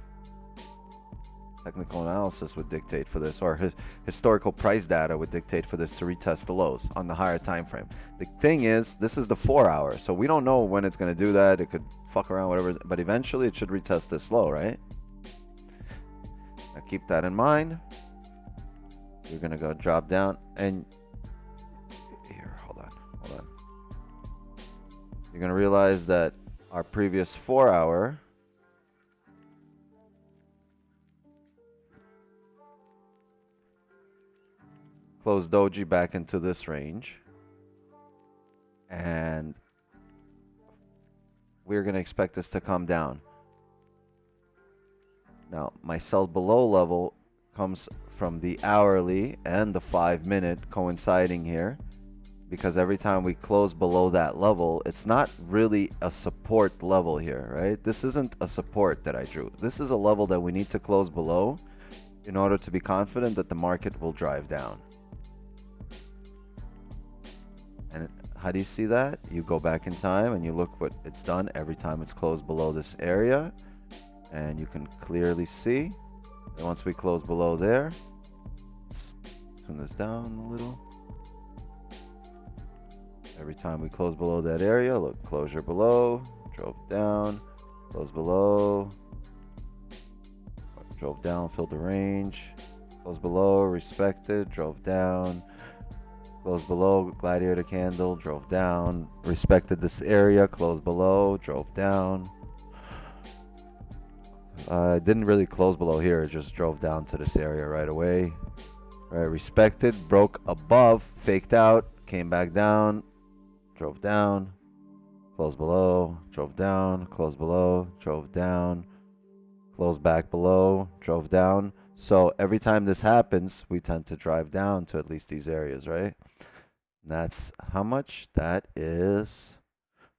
Speaker 1: Technical analysis would dictate for this, or historical price data would dictate for this to retest the lows on the higher time frame. The thing is, this is the 4 hour, so we don't know when it's going to do that. It could fuck around, whatever, but eventually it should retest this low, right? Now keep that in mind. You're going to go drop down, and here, hold on. You're going to realize that our previous 4 hour closed doji back into this range, and we're going to expect this to come down. Now, my sell below level comes from the hourly and the 5-minute coinciding here, because every time we close below that level, it's not really a support level here, right? This isn't a support that I drew. This is a level that we need to close below in order to be confident that the market will drive down. And how do you see that? You go back in time and you look what it's done every time it's closed below this area. And you can clearly see that once we close below there, let's turn this down a little. Every time we close below that area, look, closure below, drove down, close below, drove down, filled the range, close below, respected, drove down, close below, gladiator candle, drove down, respected this area, close below, drove down. Didn't really close below here, it just drove down to this area right away. Right, respected, broke above, faked out, came back down, drove down, closed below, drove down, closed below, drove down, closed back below, drove down. So every time this happens, we tend to drive down to at least these areas, right? And that's how much? That is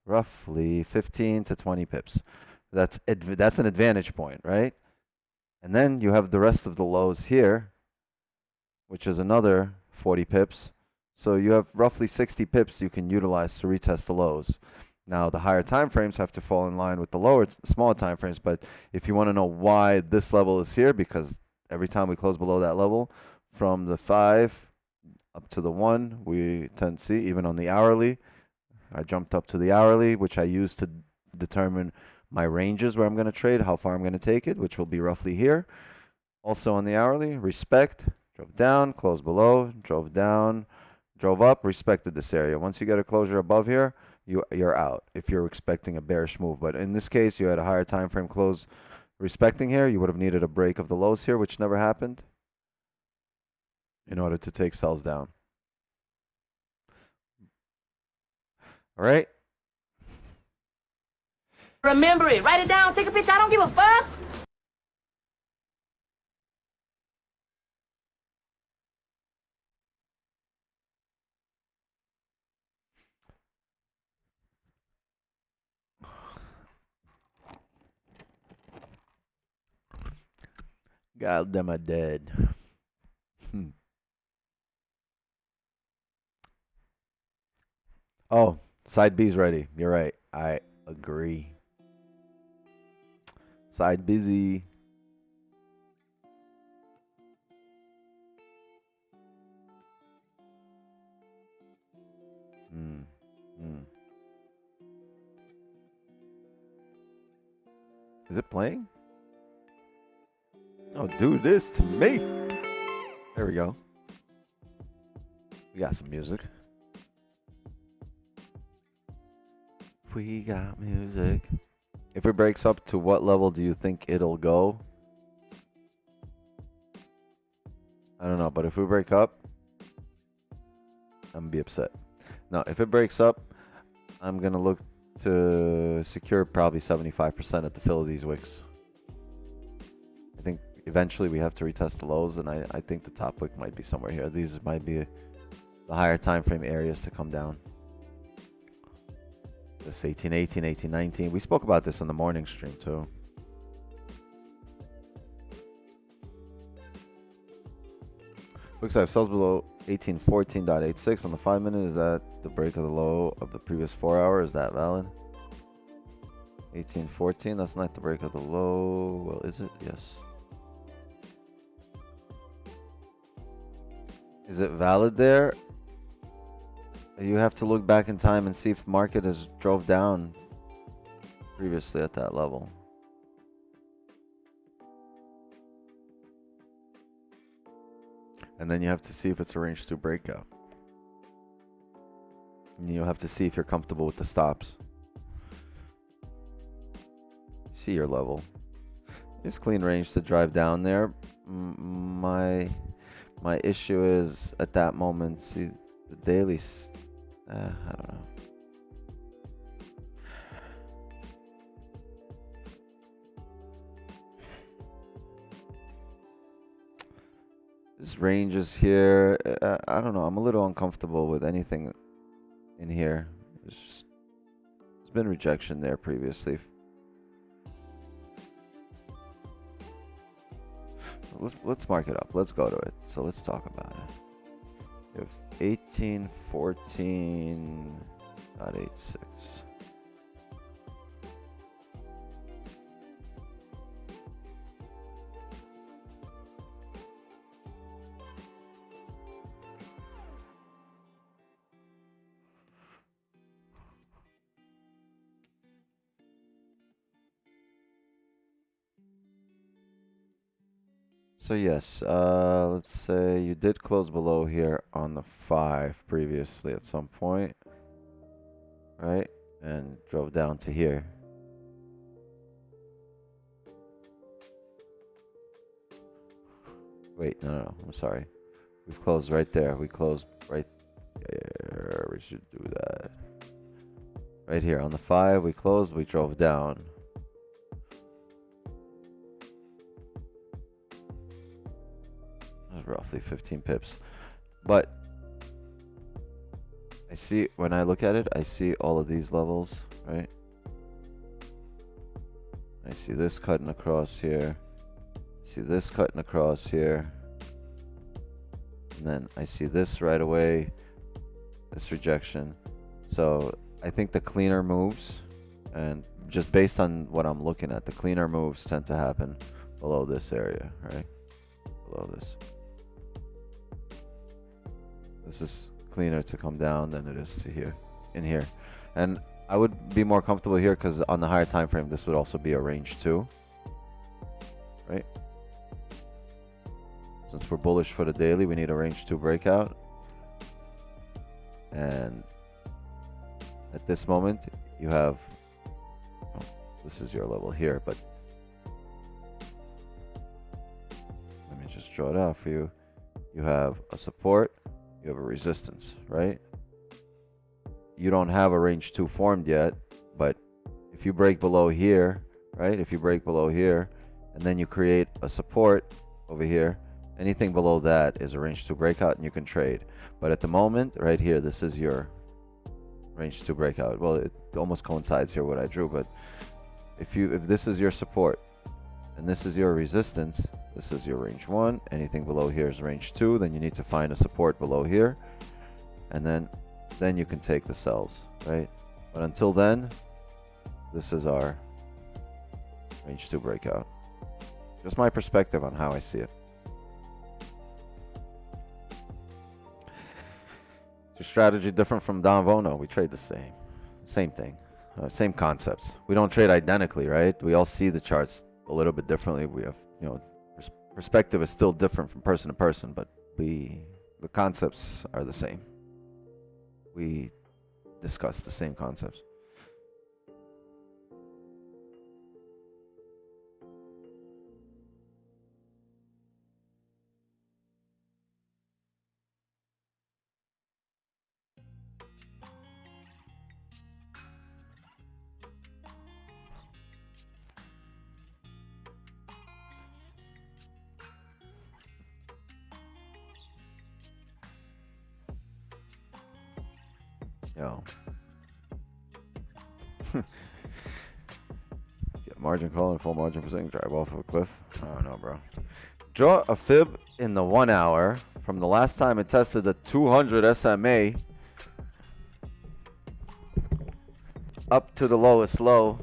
Speaker 1: roughly 15 to 20 pips. That's an advantage point, right? And then you have the rest of the lows here, which is another 40 pips. So you have roughly 60 pips you can utilize to retest the lows. Now the higher time frames have to fall in line with the lower, smaller time frames. But if you want to know why this level is here, because every time we close below that level, from the 5 up to the 1, we tend to see, even on the hourly, I jumped up to the hourly, which I use to determine my ranges where I'm going to trade, how far I'm going to take it, which will be roughly here. Also on the hourly, respect, drove down, closed below, drove down, drove up, respected this area. Once you get a closure above here, you're out if you're expecting a bearish move. But in this case, you had a higher time frame close respecting here. You would have needed a break of the lows here, which never happened, in order to take sells down. All right.
Speaker 3: Remember it. Write it down. Take a picture. I don't give a fuck.
Speaker 1: God damn, I dead. Oh, side B's ready. You're right. I agree. Side busy. Hmm. Hmm. Is it playing? Oh, do this to me. There we go. We got some music. We got music. If it breaks up, to what level do you think it'll go? I don't know, but if we break up, I'm gonna be upset. No, if it breaks up, I'm gonna look to secure probably 75% at the fill of these wicks. I think eventually we have to retest the lows, and I think the top wick might be somewhere here. These might be the higher time frame areas to come down. This 1818, 1819. We spoke about this in the morning stream too. Looks like sells below 1814.86 on the 5 minute. Is that the break of the low of the previous 4 hour? Is that valid? 1814. That's not the break of the low. Well, is it? Yes. Is it valid there? You have to look back in time and see if the market has drove down previously at that level. And then you have to see if it's a range 2 breakout. And you'll have to see if you're comfortable with the stops. See your level. It's clean range to drive down there. My issue is at that moment, see the daily, I don't know. This range is here. I don't know. I'm a little uncomfortable with anything in here. There's been rejection there previously. Let's mark it up. Let's go to it. So let's talk about it. We have 1814.86. So yes, let's say you did close below here on the 5 previously at some point, right? And drove down to here. Wait, no, I'm sorry. We've closed right there. We closed right there. We should do that. Right here on the 5, we closed, we drove down. Roughly 15 pips. But I see, when I look at it, I see all of these levels, right? I see this cutting across here. I see this cutting across here. And then I see this right away, this rejection. So I think the cleaner moves, and just based on what I'm looking at, the cleaner moves tend to happen below this area, right? Below this. This is cleaner to come down than it is to here, in here. And I would be more comfortable here because on the higher time frame, this would also be a range 2, right? Since we're bullish for the daily, we need a range 2 breakout. And at this moment, you have, oh, this is your level here, but let me just draw it out for you. You have a support, you have a resistance, right? You don't have a range 2 formed yet, but if you break below here, right? If you break below here, and then you create a support over here, anything below that is a range 2 breakout and you can trade. But at the moment, right here, this is your range 2 breakout. Well, it almost coincides here what I drew, but if this is your support, and this is your resistance. This is your range 1. Anything below here is range 2. Then you need to find a support below here, and then you can take the sells, right? But until then, this is our range 2 breakout. Just my perspective on how I see it. Is your strategy different from Don Vono? We trade the same thing, same concepts. We don't trade identically, right? We all see the charts a little bit differently. We have, perspective is still different from person to person, but the concepts are the same. We discuss the same concepts. Yo. Get margin call and full margin percent, drive off of a cliff. I don't know, bro. Draw a fib in the 1 hour from the last time it tested the 200 SMA up to the lowest low.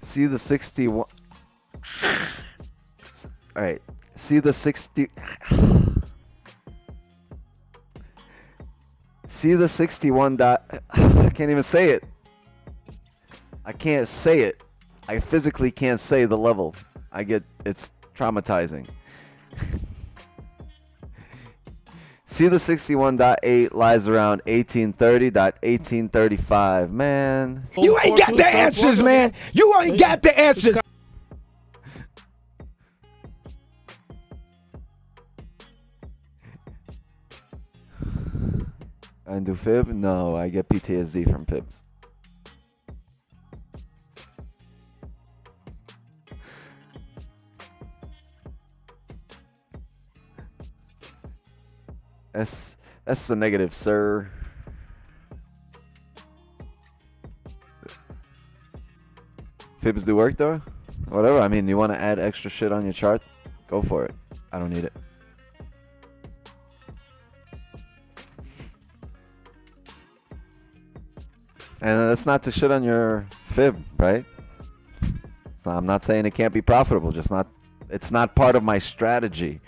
Speaker 1: See the 61. All right. See the 60. See the 61 dot. I can't even say it. I can't say it. I physically can't say the level. It's traumatizing. See the 61.8 lies around 1830.1835. Man.
Speaker 4: You ain't got the answers, man. You ain't got the answers.
Speaker 1: I do fib? No, I get PTSD from fibs. That's the negative, sir. Fibs do work though? Whatever. I mean, you want to add extra shit on your chart? Go for it. I don't need it. And that's not to shit on your fib, right? So I'm not saying it can't be profitable, it's not part of my strategy,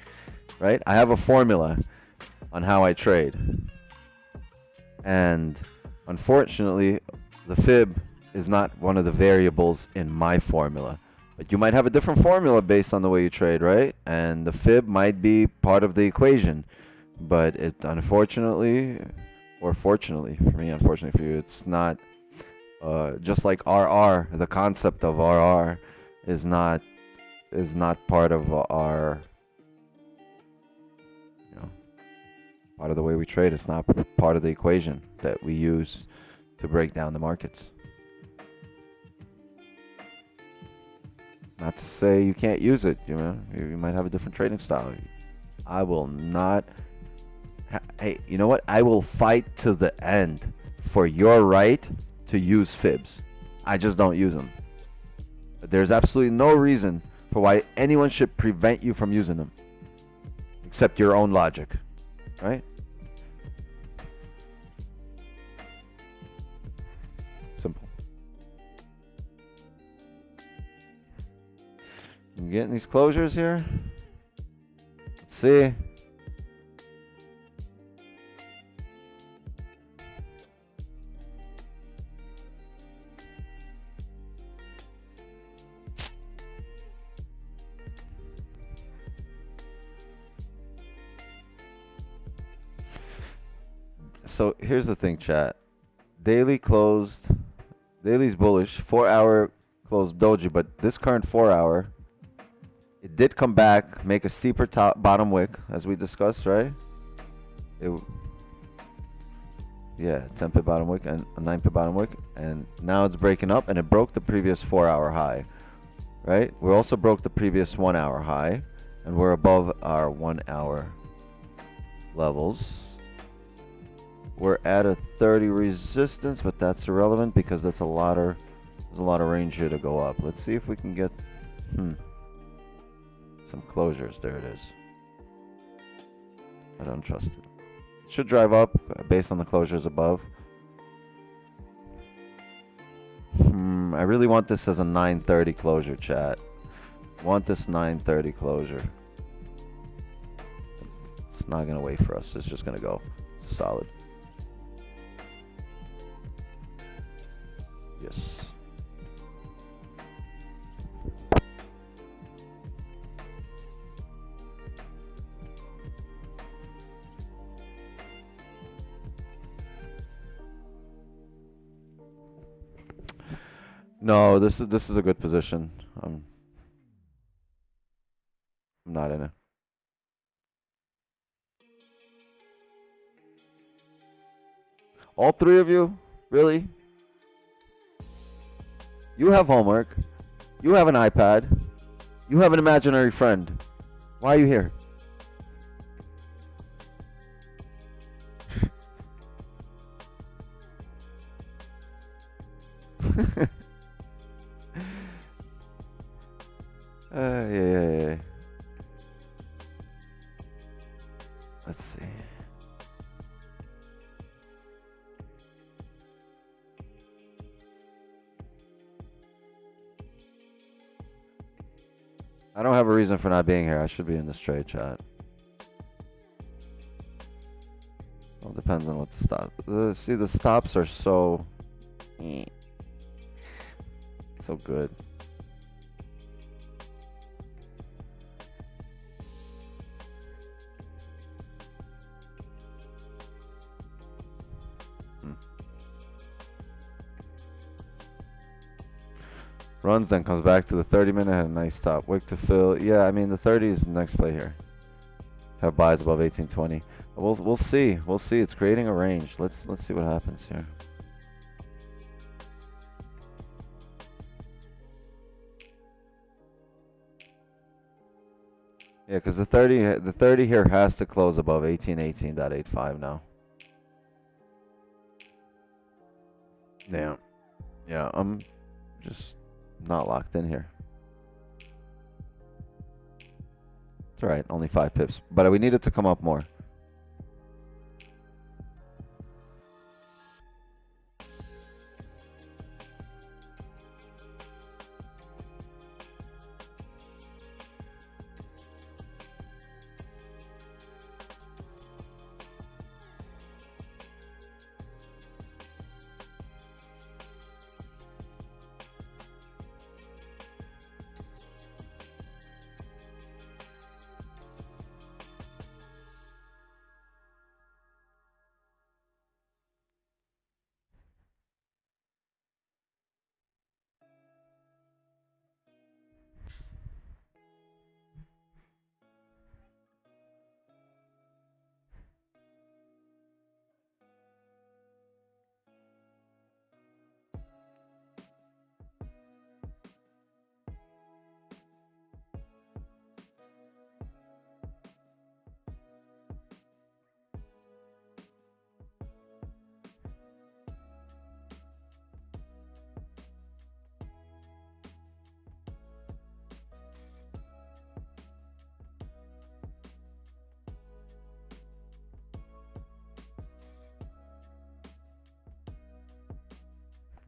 Speaker 1: right? I have a formula on how I trade. And unfortunately, the fib is not one of the variables in my formula. But you might have a different formula based on the way you trade, right? And the fib might be part of the equation. But it unfortunately, or fortunately for me, unfortunately for you, it's not. Just like RR, the concept of RR is not part of our, part of the way we trade. It's not part of the equation that we use to break down the markets. Not to say you can't use it, you might have a different trading style. I will not. Hey, you know what? I will fight to the end for your right to use fibs. I just don't use them. There's absolutely no reason for why anyone should prevent you from using them, except your own logic, right? Simple. I'm getting these closures here. Let's see. So here's the thing, chat. Daily closed. Daily's bullish. 4 hour closed doji, but this current 4 hour, it did come back, make a steeper top bottom wick, as we discussed, right? Yeah, 10 pip bottom wick and a 9 pip bottom wick, and now it's breaking up, and it broke the previous 4 hour high, right? We also broke the previous 1 hour high, and we're above our 1 hour levels. We're at a 30 resistance, but that's irrelevant because that's there's a lot of range here to go up. Let's see if we can get some closures. There it is. I don't trust it. It should drive up based on the closures above. I really want this as a 930 closure, chat. Want this 930 closure. It's not gonna wait for us. It's just gonna go. It's solid. Yes. No, this is a good position. I'm not in it. All three of you? Really? You have homework. You have an iPad. You have an imaginary friend. Why are you here? Yeah. Let's see. I don't have a reason for not being here. I should be in this trade, chat. Well, depends on what the stop. See, the stops are so good. Runs, then comes back to the 30-minute, had a nice stop. Wick to fill. Yeah, I mean the 30 is the next play here. Have buys above 1820. We'll see. We'll see. It's creating a range. Let's see what happens here. Yeah, because the 30 here has to close above 1818.85 now. Yeah, I'm just not locked in here. It's alright, only 5 pips. But we need it to come up more.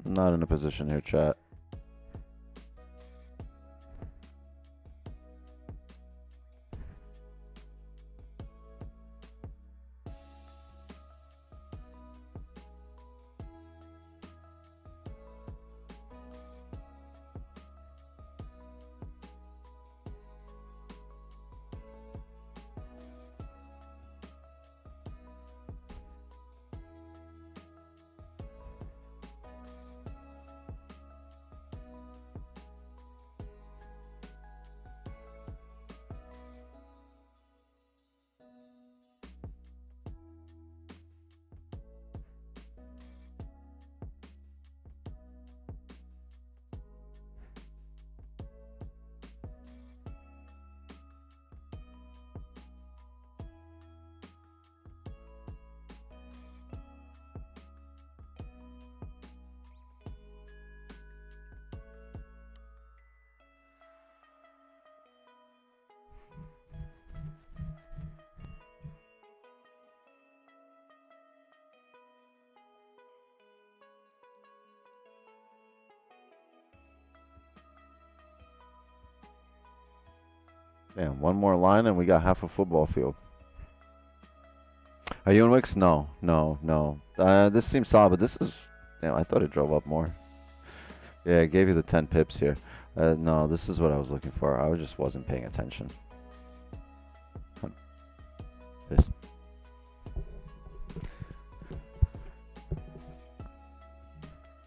Speaker 1: I'm not in a position here, chat. Damn, one more line and we got half a football field. Are you in Wix? No, no, no. This seems solid, but this is... Damn, I thought it drove up more. Yeah, it gave you the 10 pips here. No, this is what I was looking for. I just wasn't paying attention. This.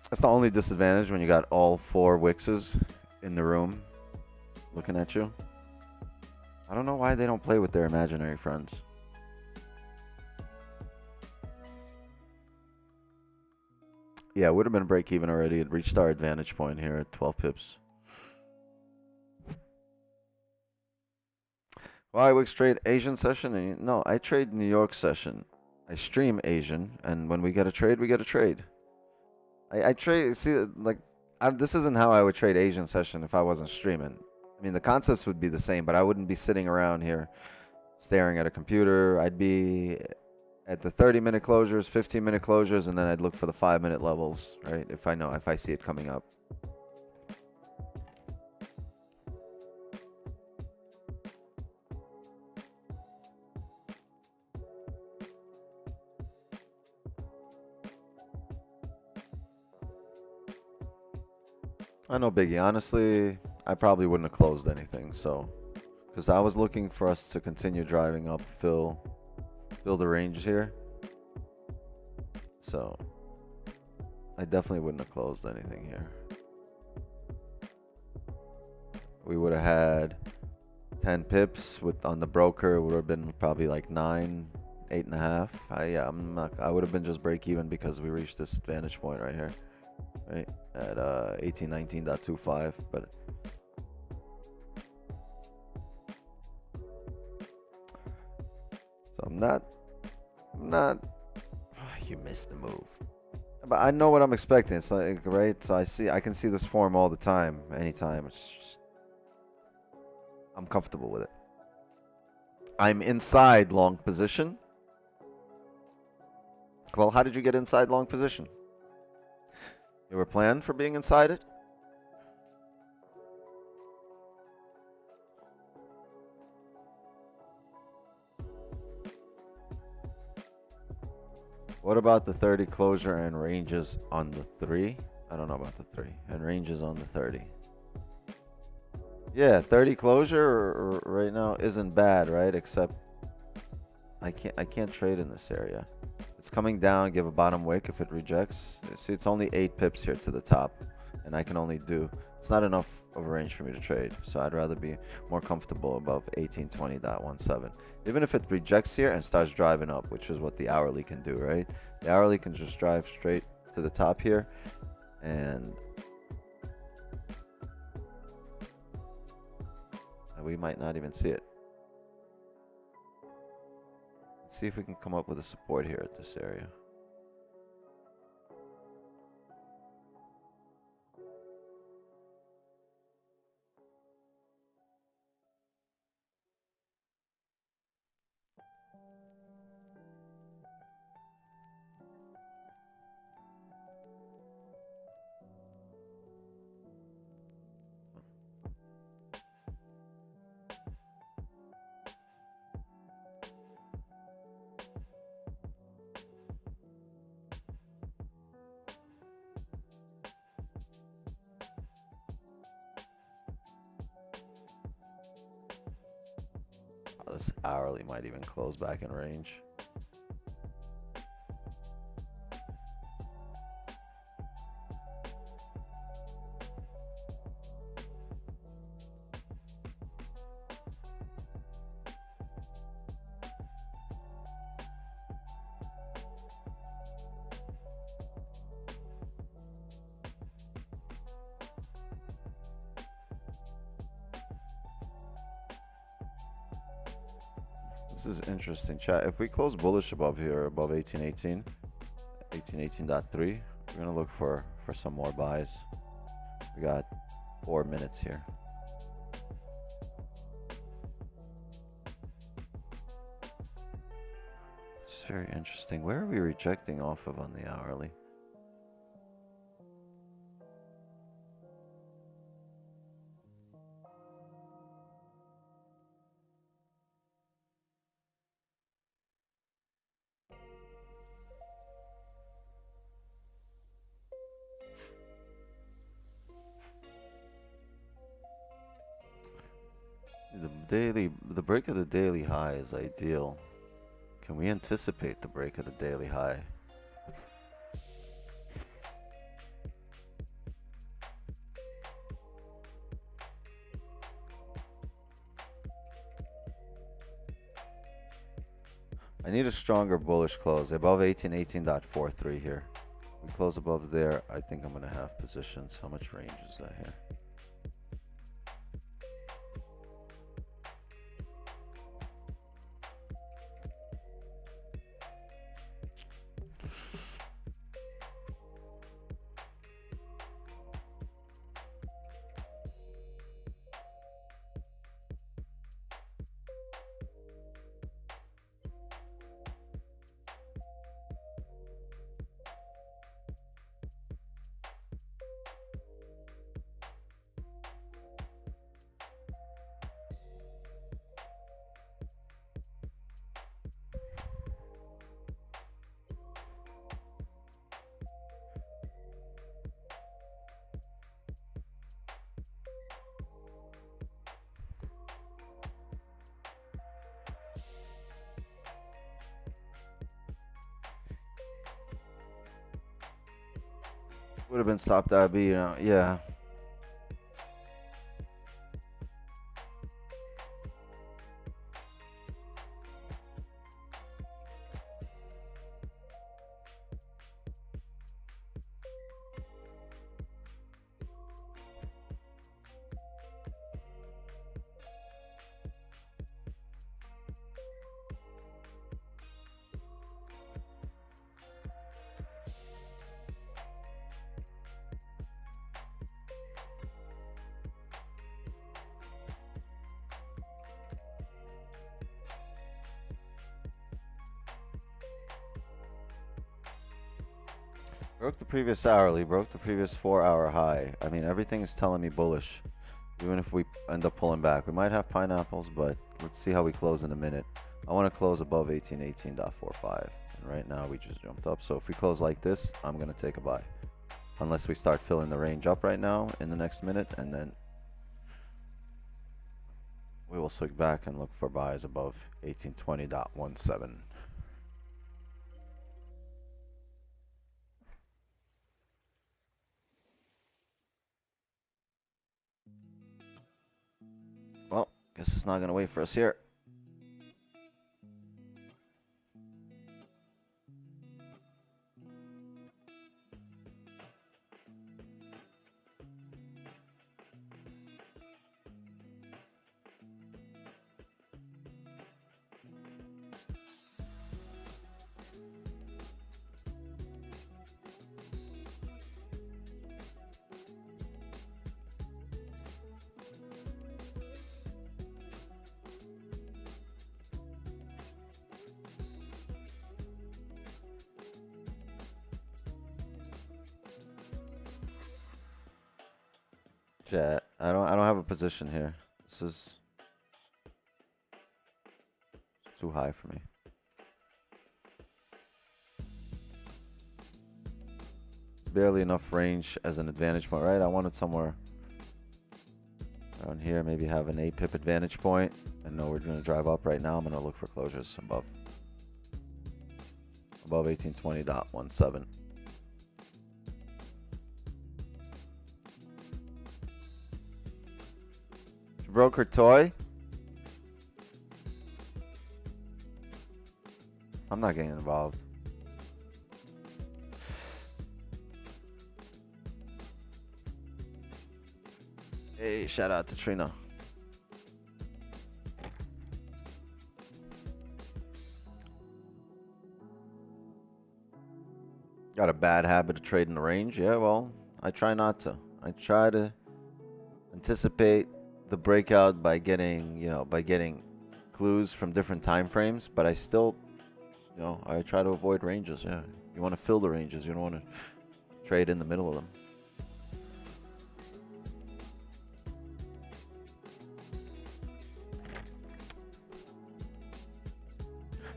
Speaker 1: That's the only disadvantage when you got all 4 Wixes in the room looking at you. I don't know why they don't play with their imaginary friends. Yeah, it would have been break even already. It reached our advantage point here at 12 pips. Why Wix trade Asian session? No, I trade New York session. I stream Asian, and when we get a trade, we get a trade. I trade, see, like, this isn't how I would trade Asian session if I wasn't streaming. I mean, the concepts would be the same, but I wouldn't be sitting around here staring at a computer. I'd be at the 30-minute closures, 15-minute closures, and then I'd look for the 5-minute levels, right? If I see it coming up. I know, Biggie. Honestly, I probably wouldn't have closed anything, so because I was looking for us to continue driving up, fill the range here. So I definitely wouldn't have closed anything here. We would have had 10 pips on the broker. It would have been probably like 9, 8.5. I would have been just break even because we reached this vantage point right here, right at 1819.25. But so I'm not. You missed the move. But I know what I'm expecting. It's like, right? So I can see this form all the time, anytime. It's just, I'm comfortable with it. I'm inside long position. Well, how did you get inside long position? You were planned for being inside it? What about the 30 closure and ranges on the 3? I don't know about the 3. And ranges on the 30. Yeah, 30 closure right now isn't bad, right? Except I can't trade in this area. It's coming down, give a bottom wick if it rejects. See, it's only 8 pips here to the top, and I can only do, it's not enough of a range for me to trade, so I'd rather be more comfortable above 1820.17. Even if it rejects here and starts driving up, which is what the hourly can do, right? The hourly can just drive straight to the top here, and we might not even see it. Let's see if we can come up with a support here at this area. This hourly might even close back in range. This is interesting, chat. If we close bullish above here, above 1818, 1818.3, we're gonna look for some more buys. We got 4 minutes here. It's very interesting. Where are we rejecting off of on the hourly? The break of the daily high is ideal. Can we anticipate the break of the daily high? I need a stronger bullish close above 18.43 here. We close above there. I think I'm gonna have positions. How much range is that here? Would have been stopped IB, you know, yeah. Broke the previous hourly, broke the previous 4-hour high. I mean, everything is telling me bullish. Even if we end up pulling back. We might have pineapples, but let's see how we close in a minute. I want to close above 18.45. And right now we just jumped up. So if we close like this, I'm going to take a buy. Unless we start filling the range up right now in the next minute, and then we will swing back and look for buys above 1820.17. Well, guess it's not going to wait for us here. Chat. I don't have a position here. This is too high for me. It's barely enough range as an advantage point, right? I wanted somewhere around here, maybe have an 8 pip advantage point. I know we're gonna drive up right now. I'm gonna look for closures above 1820.17. Broker toy. I'm not getting involved. Hey, shout out to Trina. Got a bad habit of trading the range? Yeah, well, I try not to. I try to anticipate the breakout by getting, by getting clues from different time frames, but I still, I try to avoid ranges. Yeah, you want to fill the ranges. You don't want to trade in the middle of them.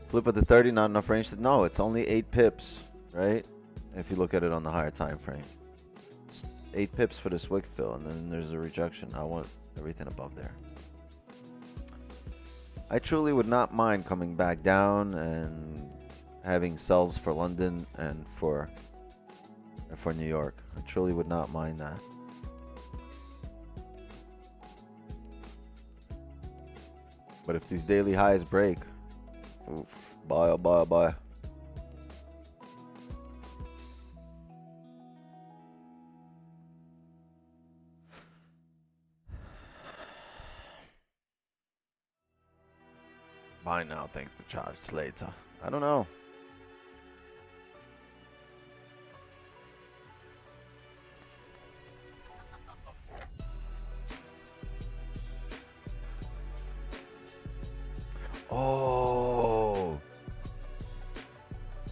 Speaker 1: Flip at the 30, not enough range. No, it's only 8 pips, right? If you look at it on the higher time frame, it's 8 pips for this wick fill, and then there's a rejection. I want everything above there. I truly would not mind coming back down and having sells for London and for New York. I truly would not mind that. But if these daily highs break, oof, buy, buy, buy. Buy now, thanks the charge later. I don't know. Oh,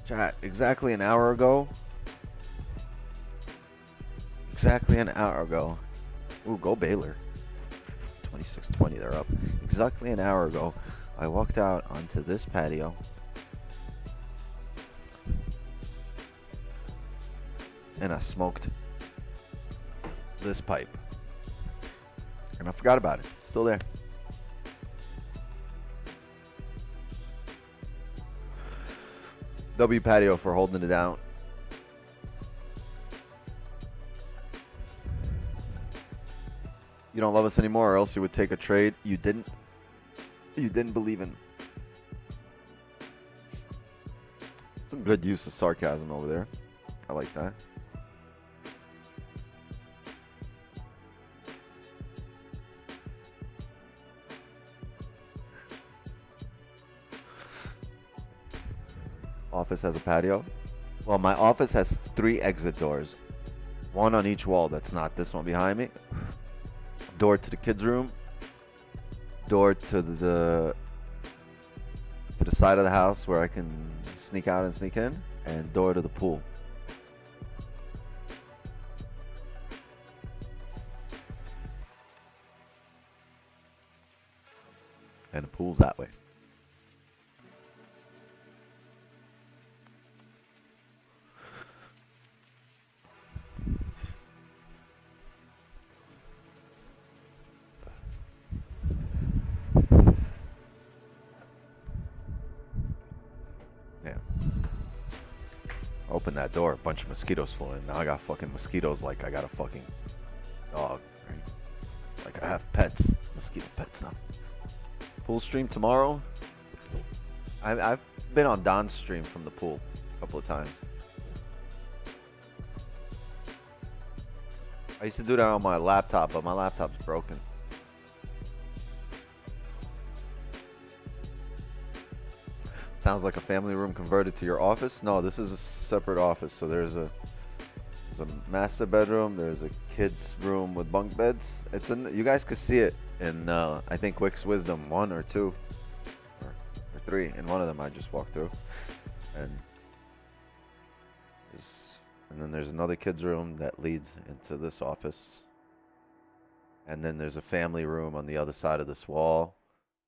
Speaker 1: chat, exactly an hour ago. Exactly an hour ago. Ooh, go Baylor. 26-20, they're up. Exactly an hour ago, I walked out onto this patio. And I smoked this pipe. And I forgot about it. It's still there. W patio for holding it down. You don't love us anymore, or else you would take a trade you didn't believe in. Some good use of sarcasm over there. I like that. Office has a patio. Well, my office has 3 exit doors. One on each wall that's not this one behind me. Door to the kids' room. Door to the side of the house where I can sneak out and sneak in. And door to the pool. And the pool's that way. Open that door, a bunch of mosquitoes flew in. Now I got fucking mosquitoes like I got a fucking dog, right? Like I have pets, mosquito pets now. Pool stream tomorrow. I've been on Don's stream from the pool a couple of times. I used to do that on my laptop, but my laptop's broken. Sounds like a family room converted to your office. No, this is a separate office. So there's a master bedroom. There's a kids room with bunk beds. It's in. You guys could see it in I think Wick's Wisdom 1 or 2 or 3. In one of them, I just walked through, and then there's another kids room that leads into this office, and then there's a family room on the other side of this wall.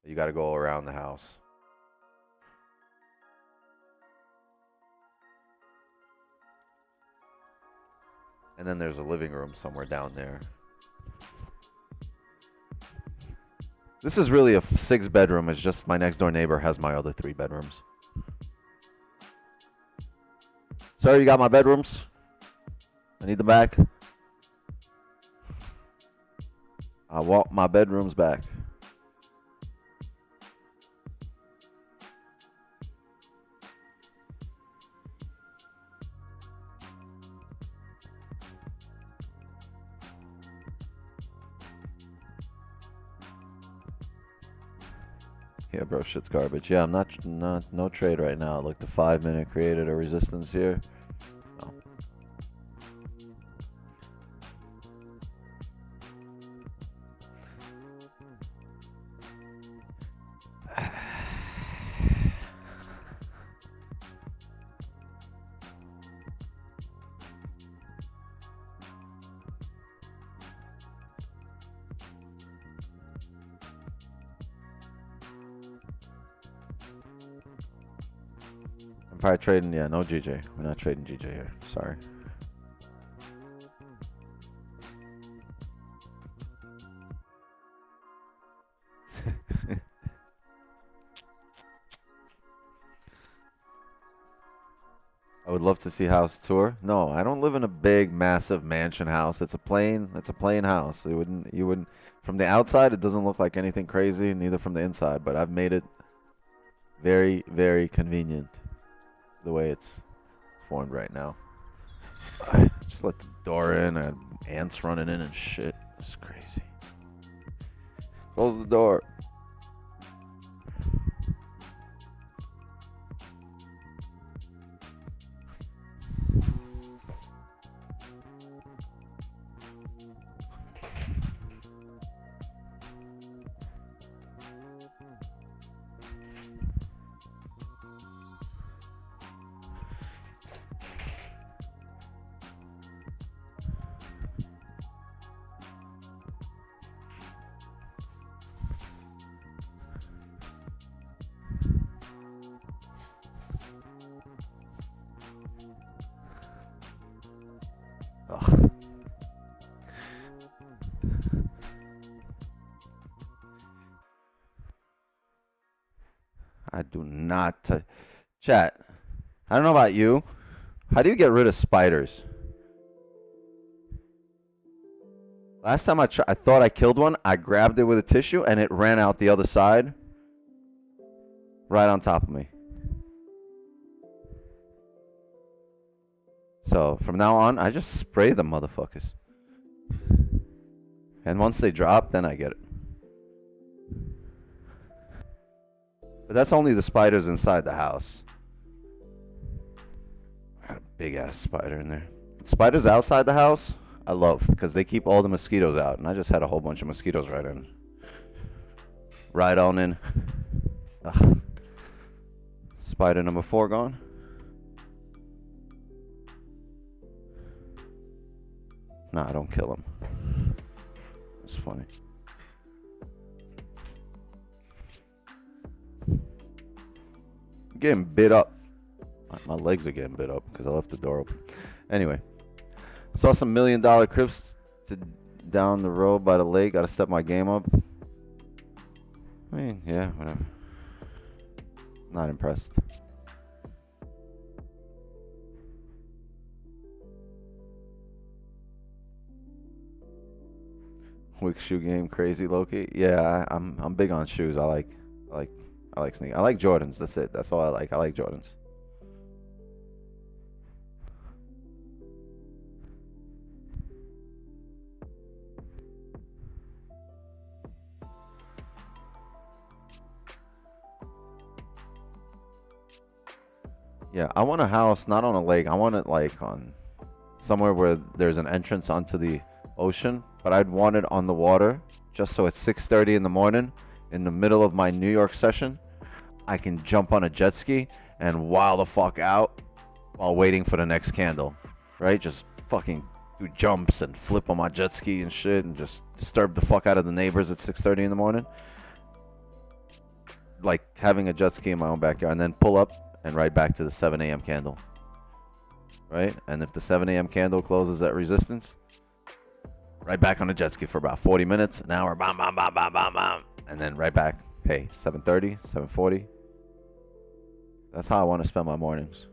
Speaker 1: You got to go around the house. And then there's a living room somewhere down there. This is really a 6-bedroom. It's just my next door neighbor has my other 3 bedrooms. Sir, you got my bedrooms? I need them back. I want my bedrooms back. Yeah, bro, shit's garbage. Yeah, I'm not no trade right now. Look, the 5-minute created a resistance here. No. I'm probably trading, yeah, no GJ. We're not trading GJ here. Sorry. I would love to see house tour. No, I don't live in a big, massive mansion house. It's a plain house. You wouldn't, from the outside, it doesn't look like anything crazy, neither from the inside, but I've made it very, very convenient the way it's formed right now. I just let the door in. I had ants running in and shit. It's crazy. Close the door. Ugh. I do not. Chat. I don't know about you. How do you get rid of spiders? Last time I thought I killed one. I grabbed it with a tissue and it ran out the other side. Right on top of me. So from now on, I just spray the motherfuckers. And once they drop, then I get it. But that's only the spiders inside the house. Got a big ass spider in there. Spiders outside the house, I love because they keep all the mosquitoes out. And I just had a whole bunch of mosquitoes right in. Right on in. Ugh. Spider number 4 gone. Nah, I don't kill him. It's funny. I'm getting bit up. My legs are getting bit up because I left the door open. Anyway, saw some $1 million crips down the road by the lake. Got to step my game up. I mean, yeah, whatever. Not impressed. Weak shoe game, crazy Loki. Yeah, I'm big on shoes. I like sneakers. I like Jordans. That's it. That's all I like. I like Jordans. Yeah, I want a house not on a lake. I want it like on somewhere where there's an entrance onto the ocean, but I'd want it on the water just so at 6:30 in the morning in the middle of my New York session, I can jump on a jet ski and wow the fuck out while waiting for the next candle, right? Just fucking do jumps and flip on my jet ski and shit and just disturb the fuck out of the neighbors at 6:30 in the morning. Like having a jet ski in my own backyard and then pull up and right back to the 7 a.m. candle, right? And if the 7 a.m. candle closes at resistance, right back on the jet ski for about 40 minutes, an hour, bam, bam, bam, bam, bam, bam, and then right back. Hey, 7:30, 7:40. That's how I want to spend my mornings.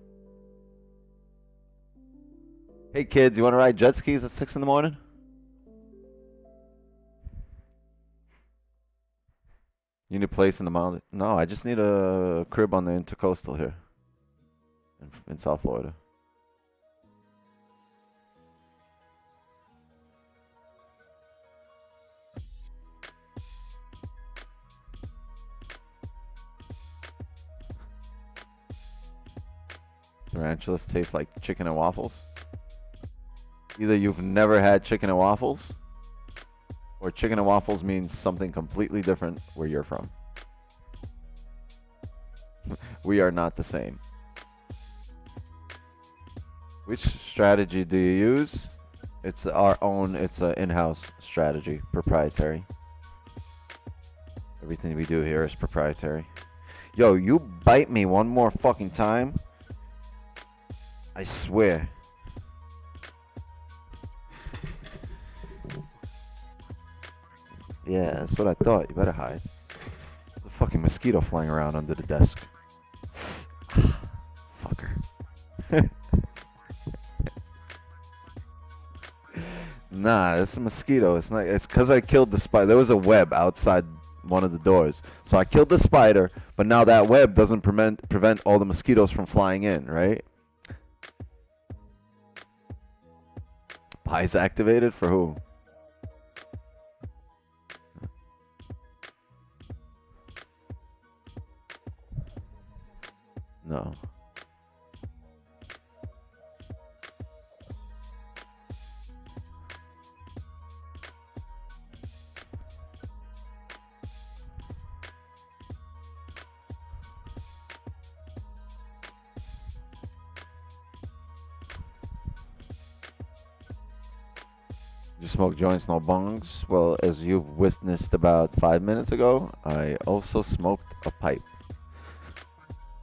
Speaker 1: Hey kids, you want to ride jet skis at 6 in the morning? You need a place in the mountain? No, I just need a crib on the intercoastal here in South Florida. Tarantulas taste like chicken and waffles. Either you've never had chicken and waffles, or chicken and waffles means something completely different where you're from. We are not the same. Which strategy do you use? It's our own, it's an in-house strategy, proprietary. Everything we do here is proprietary. Yo, you bite me one more fucking time, I swear. Yeah, that's what I thought. You better hide. There's a fucking mosquito flying around under the desk. Fucker. Nah, it's a mosquito. It's not. It's because I killed the spider. There was a web outside one of the doors, so I killed the spider. But now that web doesn't prevent all the mosquitoes from flying in, right? Pie's activated for who? No. You smoke joints, no bongs? Well, as you've witnessed about 5 minutes ago, I also smoked a pipe.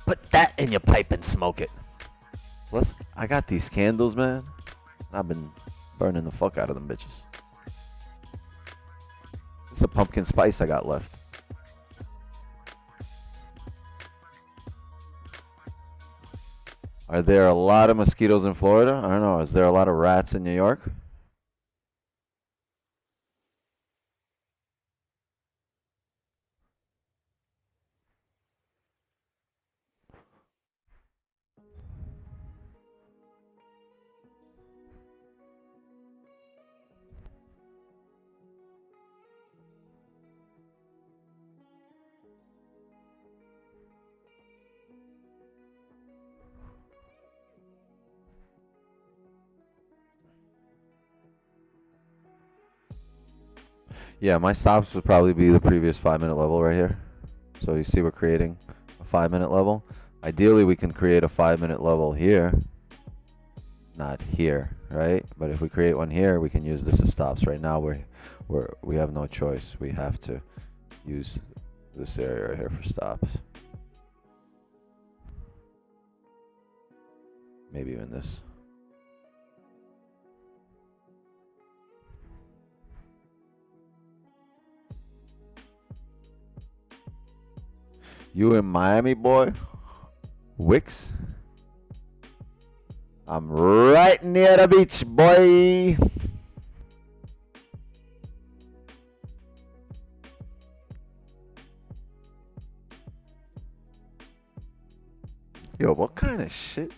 Speaker 1: Put that in your pipe and smoke it. Plus, I got these candles, man. I've been burning the fuck out of them bitches. It's a pumpkin spice I got left. Are there a lot of mosquitoes in Florida? I don't know. Is there a lot of rats in New York? Yeah, my stops would probably be the previous 5-minute level right here. So you see we're creating a 5-minute level. Ideally, we can create a 5-minute level here. Not here, right? But if we create one here, we can use this as stops. Right now, we have no choice. We have to use this area right here for stops. Maybe even this. You in Miami, boy? Wicks? I'm right near the beach, boy. Yo, what kind of shit?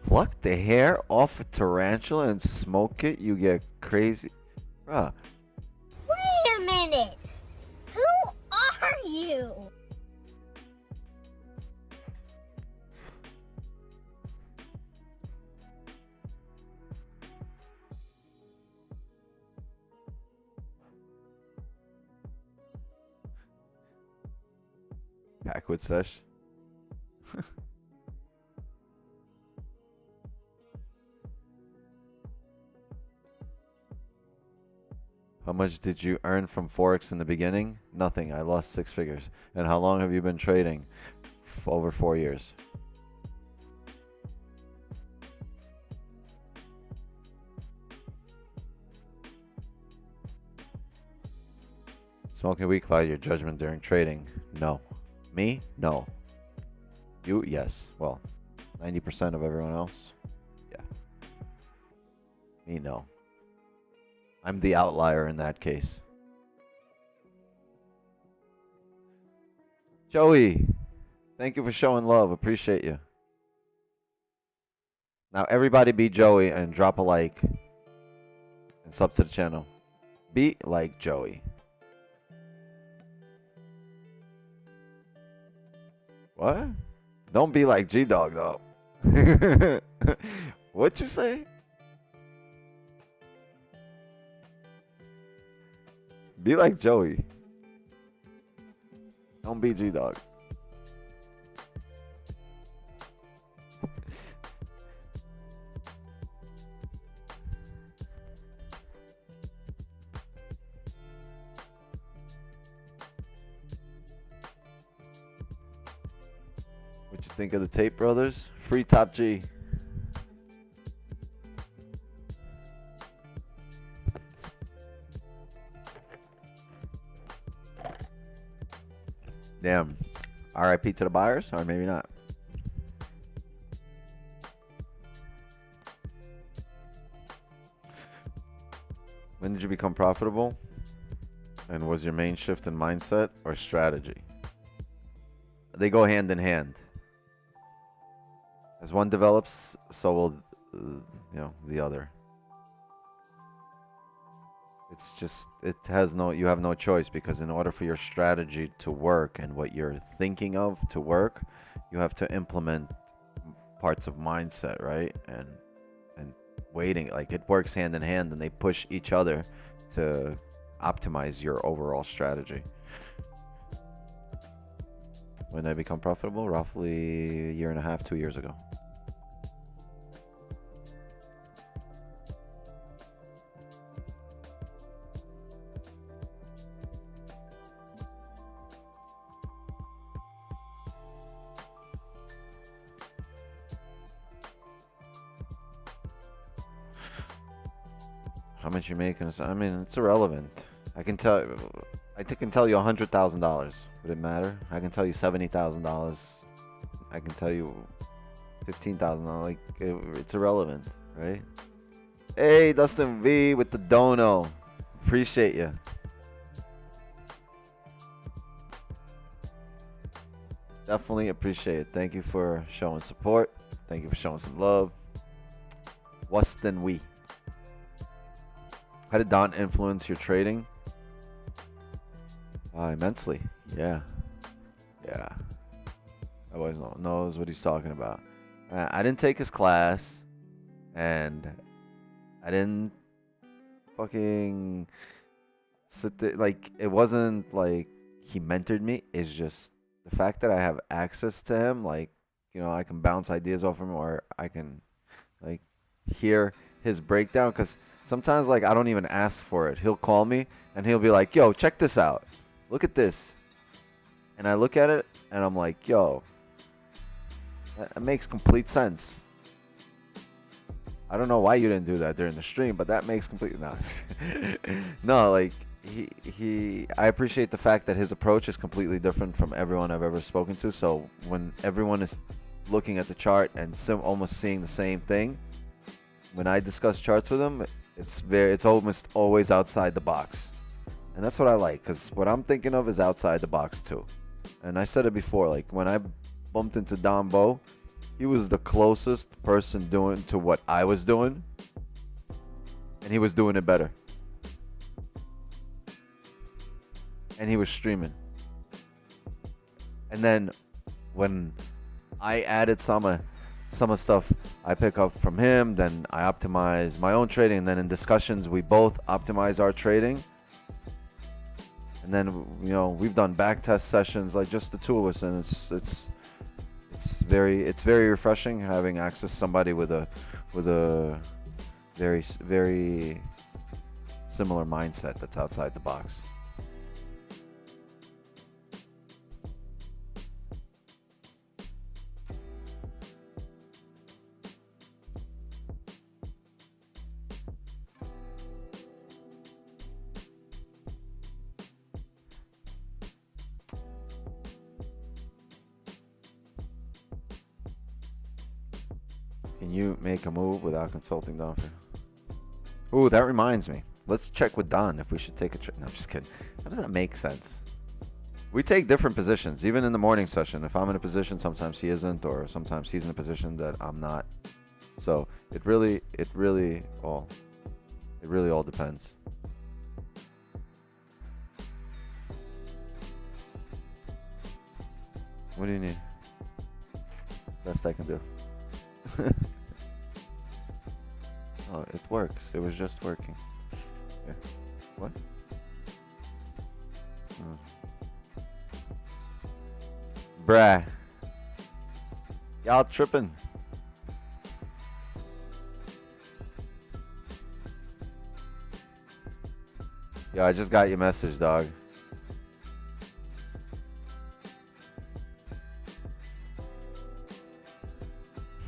Speaker 1: Pluck the hair off a tarantula and smoke it? You get crazy. Bruh.
Speaker 5: Wait a minute. Who are you?
Speaker 1: Packwood sesh. How much did you earn from Forex in the beginning? Nothing. I lost 6 figures. And how long have you been trading? Over 4 years. Smoking weed cloud your judgment during trading? No. Me? No. You? Yes. Well, 90% of everyone else? Yeah. Me? No. I'm the outlier in that case. Joey, thank you for showing love. Appreciate you. Now everybody be Joey and drop a like and sub to the channel. Be like Joey. What? Don't be like G-Dog though. What you say? Be like Joey. Don't be G-Dog. What you think of the tape, brothers? Free Top G. Damn. RIP to the buyers, or maybe not. When did you become profitable? And was your main shift in mindset or strategy? They go hand in hand. As one develops, so will the other. It's just you have no choice, because in order for your strategy to work and what you're thinking of to work, you have to implement parts of mindset, right? And waiting, like it works hand in hand, and they push each other to optimize your overall strategy. When did I become profitable? Roughly a year and a half, 2 years ago. How much you making? I mean, it's irrelevant. I can tell you $100,000. Would it matter? I can tell you $70,000. I can tell you $15,000. Like it's irrelevant, right? Hey, Dustin V with the dono. Appreciate you. Definitely appreciate it. Thank you for showing support. Thank you for showing some love. Weston we. How did Don influence your trading? Immensely. Yeah. Yeah. Everybody knows what he's talking about. I didn't take his class, and I didn't fucking sit there. Like, it wasn't like he mentored me. It's just the fact that I have access to him. Like, I can bounce ideas off him, or I can, like, hear his breakdown. Because sometimes, like, I don't even ask for it. He'll call me, and he'll be like, yo, check this out. Look at this. And I look at it, and I'm like, yo, that makes complete sense. I don't know why you didn't do that during the stream, but that makes complete no. No, like I appreciate the fact that his approach is completely different from everyone I've ever spoken to. So when everyone is looking at the chart and almost seeing the same thing, when I discuss charts with him, it's almost always outside the box. And that's what I like, because what I'm thinking of is outside the box too. And I said it before, like when I bumped into Don Bo, he was the closest person doing to what I was doing, and he was doing it better. And he was streaming. And then when I added some stuff I pick up from him, then I optimize my own trading, and then in discussions we both optimize our trading. And then we've done back test sessions, like just the two of us, and it's very refreshing having access to somebody with a very very similar mindset that's outside the box. Can you make a move without consulting Don? Ooh, that reminds me. Let's check with Don if we should take a trade. No, I'm just kidding. How does that make sense? We take different positions, even in the morning session. If I'm in a position, sometimes he isn't, or sometimes he's in a position that I'm not. So it really all depends. What do you need? Best I can do. Oh, it works. It was just working. Yeah. What? Oh. Bruh. Y'all tripping. Yo, I just got your message, dog.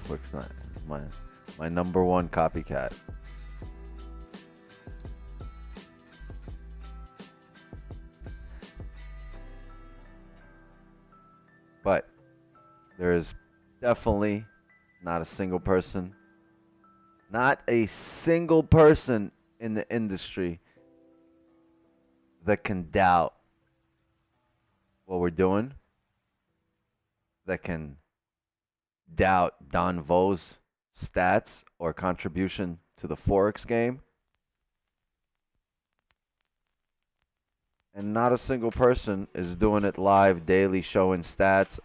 Speaker 1: Looks not my number one copycat. But there is definitely not a single person in the industry that can doubt what we're doing, that can doubt Don Vo's stats or contribution to the Forex game. And not a single person is doing it live, daily, showing stats,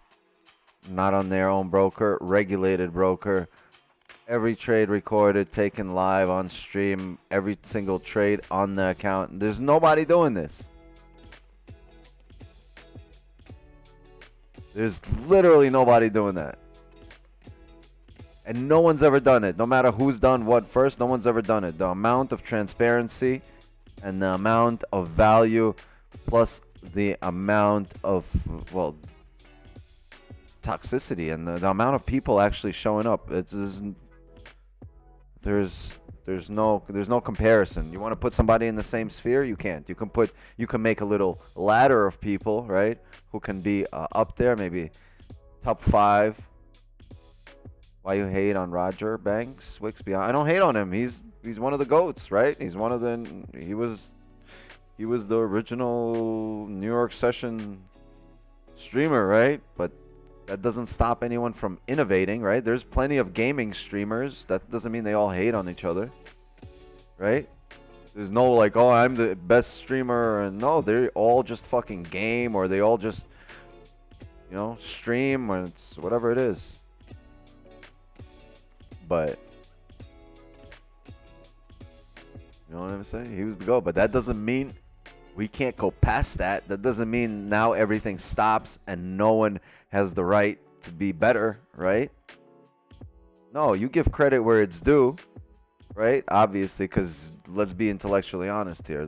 Speaker 1: not on their own broker, regulated broker. Every trade recorded, taken live on stream, every single trade on the account. There's nobody doing this. There's literally nobody doing that. And no one's ever done it. No matter who's done what first, no one's ever done it. The amount of transparency and the amount of value plus the amount of, well, toxicity and the amount of people actually showing up. There's no comparison. You want to put somebody in the same sphere? You can't. You can make a little ladder of people, right? Who can be up there, maybe top 5. Why you hate on Roger Banks, Wixby? I don't hate on him. He's one of the GOATs, right? He was the original New York session streamer, right? But that doesn't stop anyone from innovating, right? There's plenty of gaming streamers. That doesn't mean they all hate on each other, right? There's no like, oh, I'm the best streamer, and no, they all just fucking game, or they all just, stream, or it's whatever it is. But you know what I'm saying? He was the GOAT, but that doesn't mean we can't go past that. That doesn't mean now everything stops and no one has the right to be better, right? No, you give credit where it's due, right? Obviously, because let's be intellectually honest here.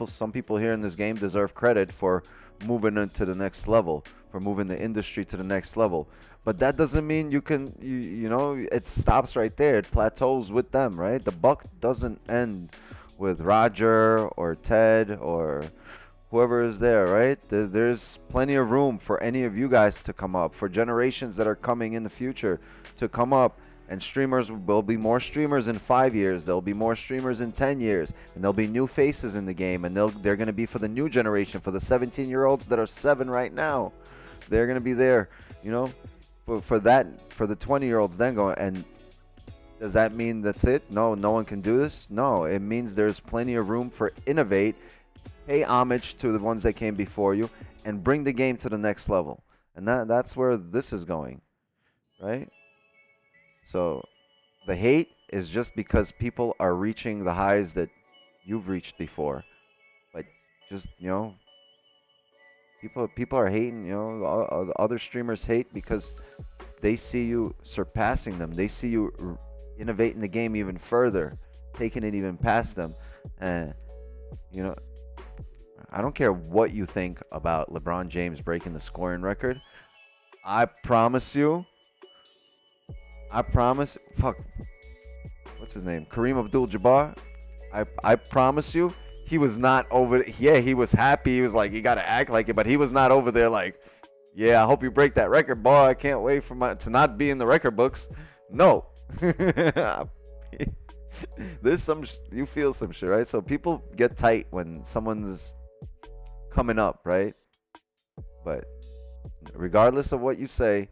Speaker 1: Some people here in this game deserve credit for moving into the next level, for moving the industry to the next level. But that doesn't mean it stops right there. It plateaus with them, right? The buck doesn't end with Roger or Ted or whoever is there, right? There's plenty of room for any of you guys to come up, for generations that are coming in the future to come up. And streamers, will be more streamers in 5 years. There'll be more streamers in 10 years. And there'll be new faces in the game. And they're going to be for the new generation, for the 17-year-olds that are 7 right now. They're going to be there, for the 20-year-olds then going. And does that mean that's it? No one can do this? No, it means there's plenty of room for innovate, pay homage to the ones that came before you, and bring the game to the next level. And that's where this is going, right? So the hate is just because people are reaching the highs that you've reached before. But just, people are hating, other streamers hate because they see you surpassing them. They see you innovating the game even further, taking it even past them. And, I don't care what you think about LeBron James breaking the scoring record. I promise, fuck, what's his name? Kareem Abdul-Jabbar. I promise you, he was not over. Yeah, he was happy. He was like, you gotta act like it, but he was not over there like, yeah, I hope you break that record, boy. I can't wait to not be in the record books. No. There's you feel some shit, right? So people get tight when someone's coming up, right? But regardless of what you say,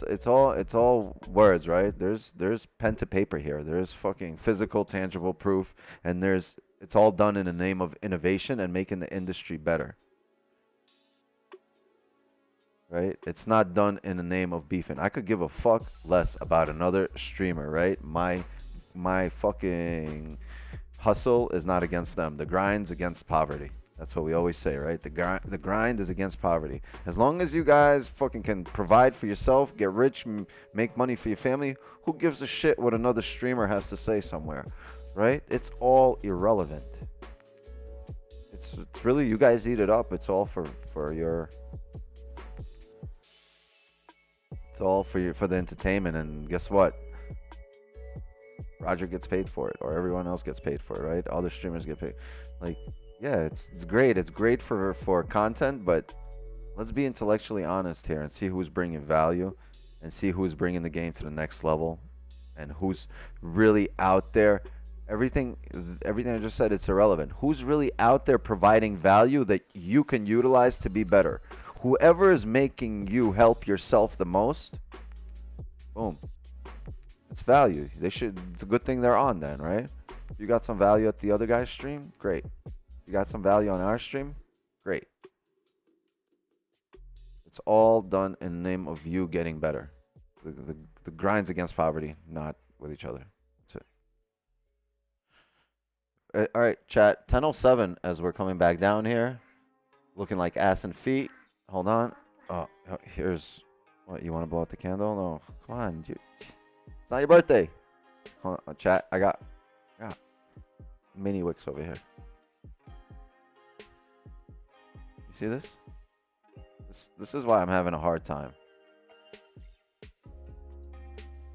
Speaker 1: it's all words, right? There's pen to paper here. There's fucking physical, tangible proof, and it's all done in the name of innovation and making the industry better. Right? It's not done in the name of beefing. I could give a fuck less about another streamer, right? My fucking hustle is not against them. The grind's against poverty. That's what we always say, right? The grind is against poverty. As long as you guys fucking can provide for yourself, get rich, make money for your family, who gives a shit what another streamer has to say somewhere, right? It's all irrelevant. It's really, you guys eat it up. It's all for your... It's all for the entertainment, and guess what? Roger gets paid for it, or everyone else gets paid for it, right? Other streamers get paid. Like, yeah, it's great. It's great for content, but let's be intellectually honest here and see who's bringing value, and see who's bringing the game to the next level, and who's really out there Everything I just said, it's irrelevant. Who's really out there providing value that you can utilize to be better? Whoever is making you help yourself the most, boom. It's value. It's a good thing they're on then, right? You got some value at the other guy's stream? Great. You got some value on our stream? Great. It's all done in the name of you getting better. The grind's against poverty, not with each other. That's it. All right, chat. 10:07 as we're coming back down here. Looking like ass and feet. Hold on. Oh, here's what, you want to blow out the candle? No, come on. It's not your birthday. Hold on, chat. I got mini wicks over here. You see this? This is why I'm having a hard time.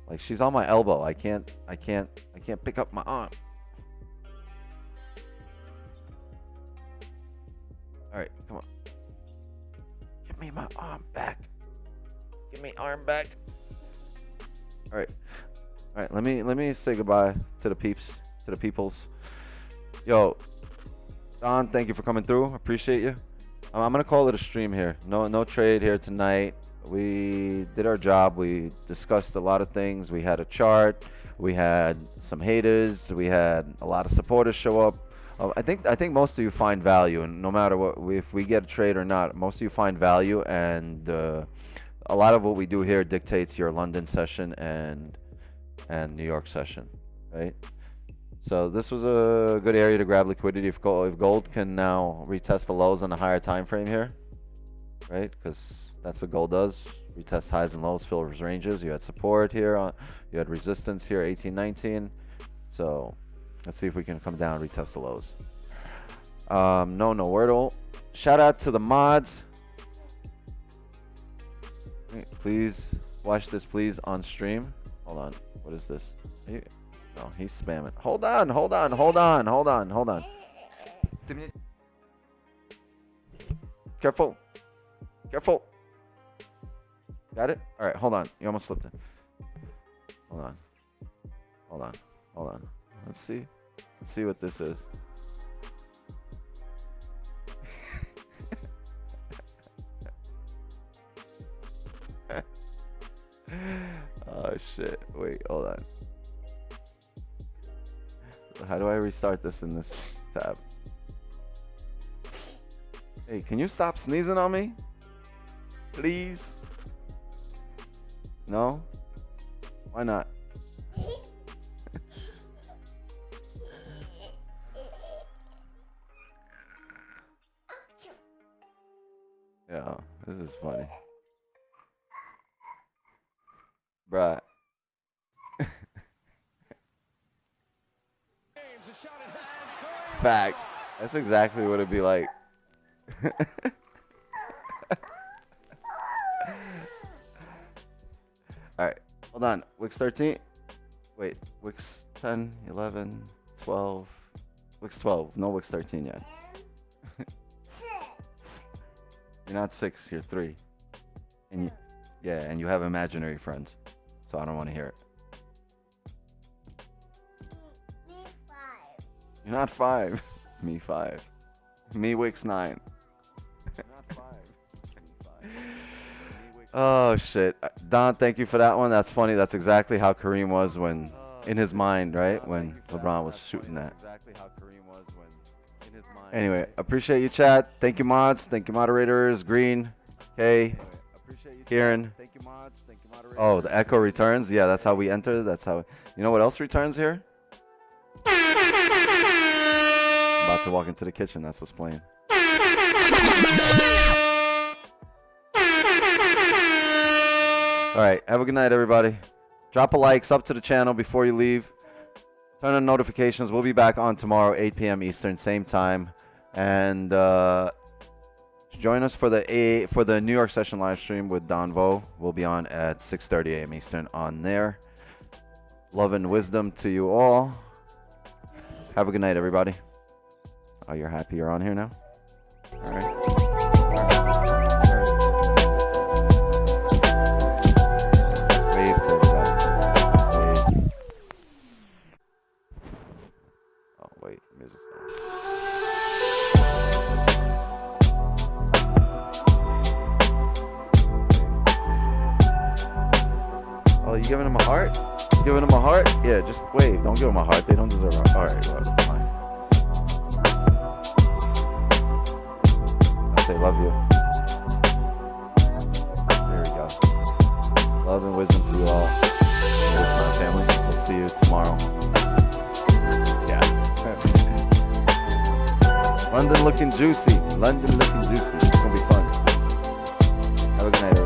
Speaker 1: Like, she's on my elbow. I can't pick up my arm. All right, come on. Give me my arm back. Give me arm back. All right. All right, let me say goodbye to the peeps, to the peoples. Yo, Don, thank you for coming through. Appreciate you. I'm gonna call it a stream here. No trade here tonight. We did our job. We discussed a lot of things. We had a chart. We had some haters. We had a lot of supporters show up. I think most of you find value, and no matter what, if we get a trade or not, most of you find value, and a lot of what we do here dictates your London session and New York session, right? So this was a good area to grab liquidity if gold can now retest the lows on a higher time frame here, right? Because that's what gold does. Retest highs and lows, fills ranges. You had support here, you had resistance here, 1819. So let's see if we can come down, retest the lows. No Wordle. Shout out to the mods. Please watch this, please, on stream. Hold on. What is this? No, he's spamming. Hold on. Careful. Got it? All right, hold on. You almost flipped it. Hold on. Let's see what this is. Oh shit. Wait, hold on. How do I restart this in this tab? Hey, can you stop sneezing on me? Please? No? Why not? Yeah, this is funny. Bruh. Facts. That's exactly what it'd be like. Alright, hold on. Wix 13. Wait, Wix 10, 11, 12. Wix 12. No Wix 13 yet. You're not 6, you're 3. And and you have imaginary friends. So I don't want to hear it.
Speaker 5: Me 5.
Speaker 1: You're not 5. Me 5. Me Wix 9.
Speaker 6: Not 5. Me 5.
Speaker 1: Oh shit. Don, thank you for that one. That's funny. That's exactly how Kareem was when in his mind, right? When LeBron was shooting that. Anyway, appreciate you, chat. Thank you, mods. Thank you, moderators. Green, Kay, Kieran. Oh, the echo returns. Yeah, that's how we enter. That's how. You know what else returns here? I'm about to walk into the kitchen. That's what's playing. All right. Have a good night, everybody. Drop a like, sub to the channel before you leave. Turn on notifications. We'll be back on tomorrow, 8 p.m. Eastern, same time. And join us for the New York session live stream with Don Vo. We'll be on at 6:30 a.m. Eastern on there. Love and wisdom to you all. Have a good night, everybody. Oh, you're happy you're on here now? All right. them a heart? Giving them a heart? Yeah, just wave. Don't give them a heart. They don't deserve a heart. Alright, well, fine. I'll say love you. There we go. Love and wisdom to you all. Here's my family. We'll see you tomorrow. Yeah. London looking juicy. London looking juicy. It's gonna be fun. Have a good night, everybody.